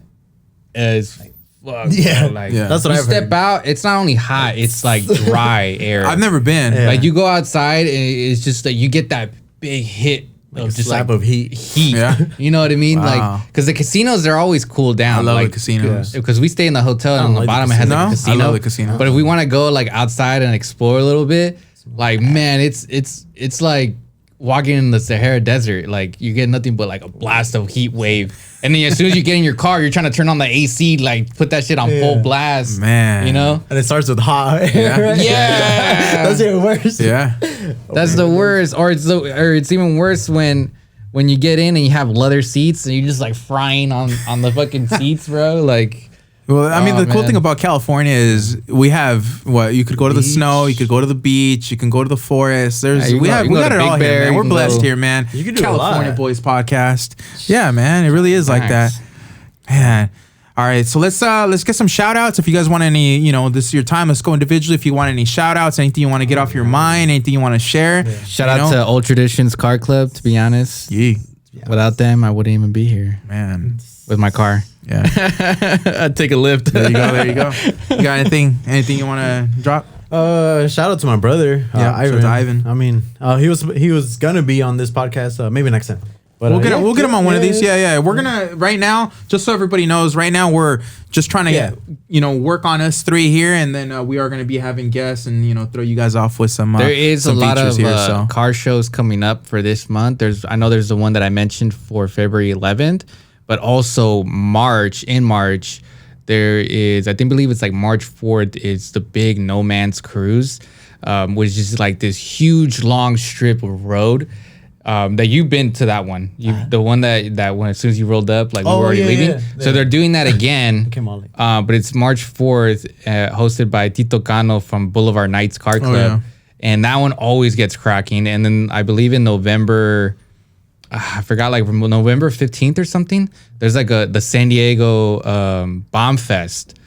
[SPEAKER 3] as fuck.
[SPEAKER 2] Yeah,
[SPEAKER 3] that's what I step out. It's not only hot; it's like dry air.
[SPEAKER 1] I've never been.
[SPEAKER 3] Yeah. Like you go outside, and it's just that you get that big hit.
[SPEAKER 2] Like a slap of heat.
[SPEAKER 3] Yeah. You know what I mean? Wow. Like, because the casinos, they're always cooled down.
[SPEAKER 1] I love the casinos.
[SPEAKER 3] Because we stay in the hotel and on the bottom it has like a casino.
[SPEAKER 1] I love the casino.
[SPEAKER 3] But if we want to go like outside and explore a little bit, like, man, it's like walking in the Sahara Desert. Like, you get nothing but like a blast of heat wave. And then as soon as you get in your car, you're trying to turn on the AC, like put that shit on full blast.
[SPEAKER 1] Man.
[SPEAKER 3] You know?
[SPEAKER 2] And it starts with hot.
[SPEAKER 3] Yeah. Right?
[SPEAKER 2] Yeah. That's even worse.
[SPEAKER 1] Yeah.
[SPEAKER 3] That's the worst. Or it's even worse when you get in and you have leather seats and you're just like frying on the fucking seats, bro. Like,
[SPEAKER 1] well, I mean, the cool thing about California is we have you could go to the snow, you could go to the beach, you can go to the forest. We got it all here, man. We're blessed here, man.
[SPEAKER 2] You can do
[SPEAKER 1] California Boys podcast. Yeah, man, it really is like that, man. All right, so let's get some shout outs. If you guys want any, this is your time. Let's go individually. If you want any shout outs, anything you want to get off your mind, anything you want to share. Yeah.
[SPEAKER 3] Shout out to Old Traditions Car Club, to be honest.
[SPEAKER 1] Yeah.
[SPEAKER 3] Without them, I wouldn't even be here.
[SPEAKER 1] Man.
[SPEAKER 3] With my car.
[SPEAKER 1] Yeah.
[SPEAKER 3] I'd take a lift.
[SPEAKER 1] There you go. You got anything you want to drop?
[SPEAKER 2] Shout out to my brother.
[SPEAKER 1] Ivan.
[SPEAKER 2] I mean, he was gonna be on this podcast. Maybe next time. But
[SPEAKER 1] we'll get him on one of these. Yeah. We're gonna right now, just so everybody knows, right now we're just trying to work on us three here, and then we are gonna be having guests and throw you guys off with some.
[SPEAKER 3] There is a lot of car shows coming up for this month. I know there's the one that I mentioned for February 11th, but also in March. There is, I believe it's like March 4th is the big No Man's Cruise, which is like this huge long strip of road. That you've been to that one, the one that when as soon as you rolled up, like we were already leaving. Yeah. So they're doing that again, but it's March 4th, hosted by Tito Cano from Boulevard Nights Car Club, and that one always gets cracking. And then I believe in November, I forgot, like November 15th or something. There's like the San Diego Bomb Fest.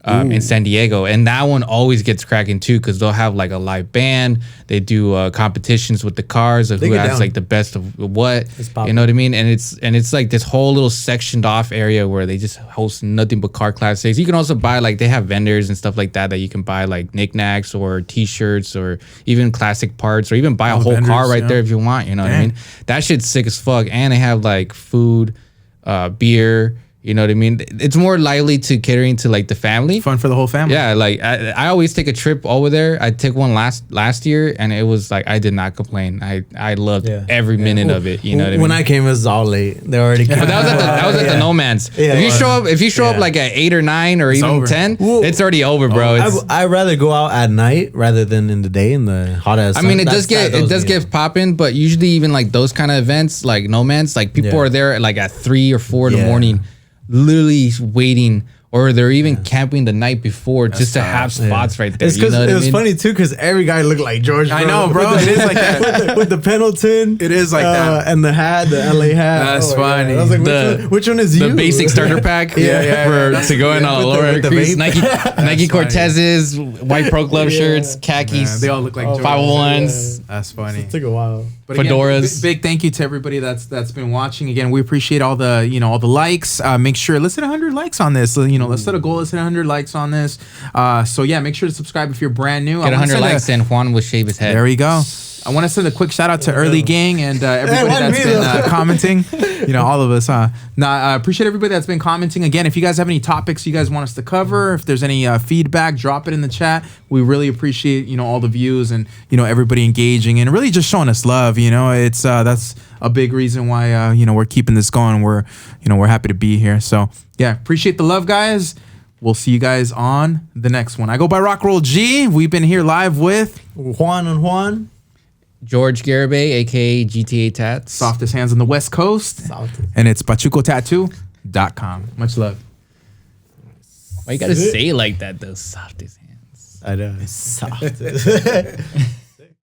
[SPEAKER 3] In San Diego, and that one always gets cracking too, because they'll have like a live band. They do competitions with the cars of who has like the best of what, you know what I mean? And it's like this whole little sectioned off area where they just host nothing but car classics. You can also buy, like, they have vendors and stuff like that you can buy, like knickknacks or t-shirts or even classic parts, or even buy a whole car right there if you want, you know what I mean? That shit's sick as fuck. And they have like food, beer. You know what I mean? It's more lively to catering to like the family.
[SPEAKER 1] Fun for the whole family.
[SPEAKER 3] Yeah, like I always take a trip over there. I took one last year, and it was like I did not complain. I loved every minute of it. You know what I mean?
[SPEAKER 2] When I came, it was all late. They already came.
[SPEAKER 3] But that was at the No Man's. Yeah, if you show up like at 8 or 9 or even over. 10, it's already over, bro.
[SPEAKER 2] I'd rather go out at night rather than in the day in the hot ass.
[SPEAKER 3] I mean, it does get popping, but usually even like those kind of events, like No Man's, like people are there like at 3 or 4 in the morning. Literally waiting, or they're even camping the night before just to have spots right there.
[SPEAKER 2] It's because it was funny too, because every guy looked like George.
[SPEAKER 1] I know, bro. It is like that
[SPEAKER 2] with the Pendleton.
[SPEAKER 1] It is like that,
[SPEAKER 2] and the hat, the LA hat.
[SPEAKER 1] That's funny.
[SPEAKER 2] I was like, which one is you?
[SPEAKER 3] The basic starter pack. To go in on a lower crease. Nike Cortezes, white Pro Club shirts, khakis.
[SPEAKER 1] They all look like
[SPEAKER 3] 501s.
[SPEAKER 1] That's funny.
[SPEAKER 2] It took a while.
[SPEAKER 1] But fedoras. Again, big thank you to everybody that's been watching. Again, we appreciate all the all the likes. Make sure let's hit 100 likes on this. Let's set a goal. Let's hit 100 likes on this. So yeah, make sure to subscribe if you're brand new.
[SPEAKER 3] Get 100 likes and Juan will shave his head.
[SPEAKER 1] There we go. I want to send a quick shout out to Early Gang and everybody that's been commenting. All of us, huh? I appreciate everybody that's been commenting. Again, if you guys have any topics you guys want us to cover, if there's any feedback, drop it in the chat. We really appreciate all the views and everybody engaging and really just showing us love. It's that's a big reason why we're keeping this going. We're happy to be here. So yeah, appreciate the love, guys. We'll see you guys on the next one. I go by RockRollG. We've been here live with
[SPEAKER 2] Juan and Juan.
[SPEAKER 3] George Garibay, aka GTA Tats.
[SPEAKER 1] Softest hands on the West Coast. And it's PachucoTattoo.com. Much love.
[SPEAKER 3] Why you gotta say it like that, though? Softest hands.
[SPEAKER 2] I know. It's soft.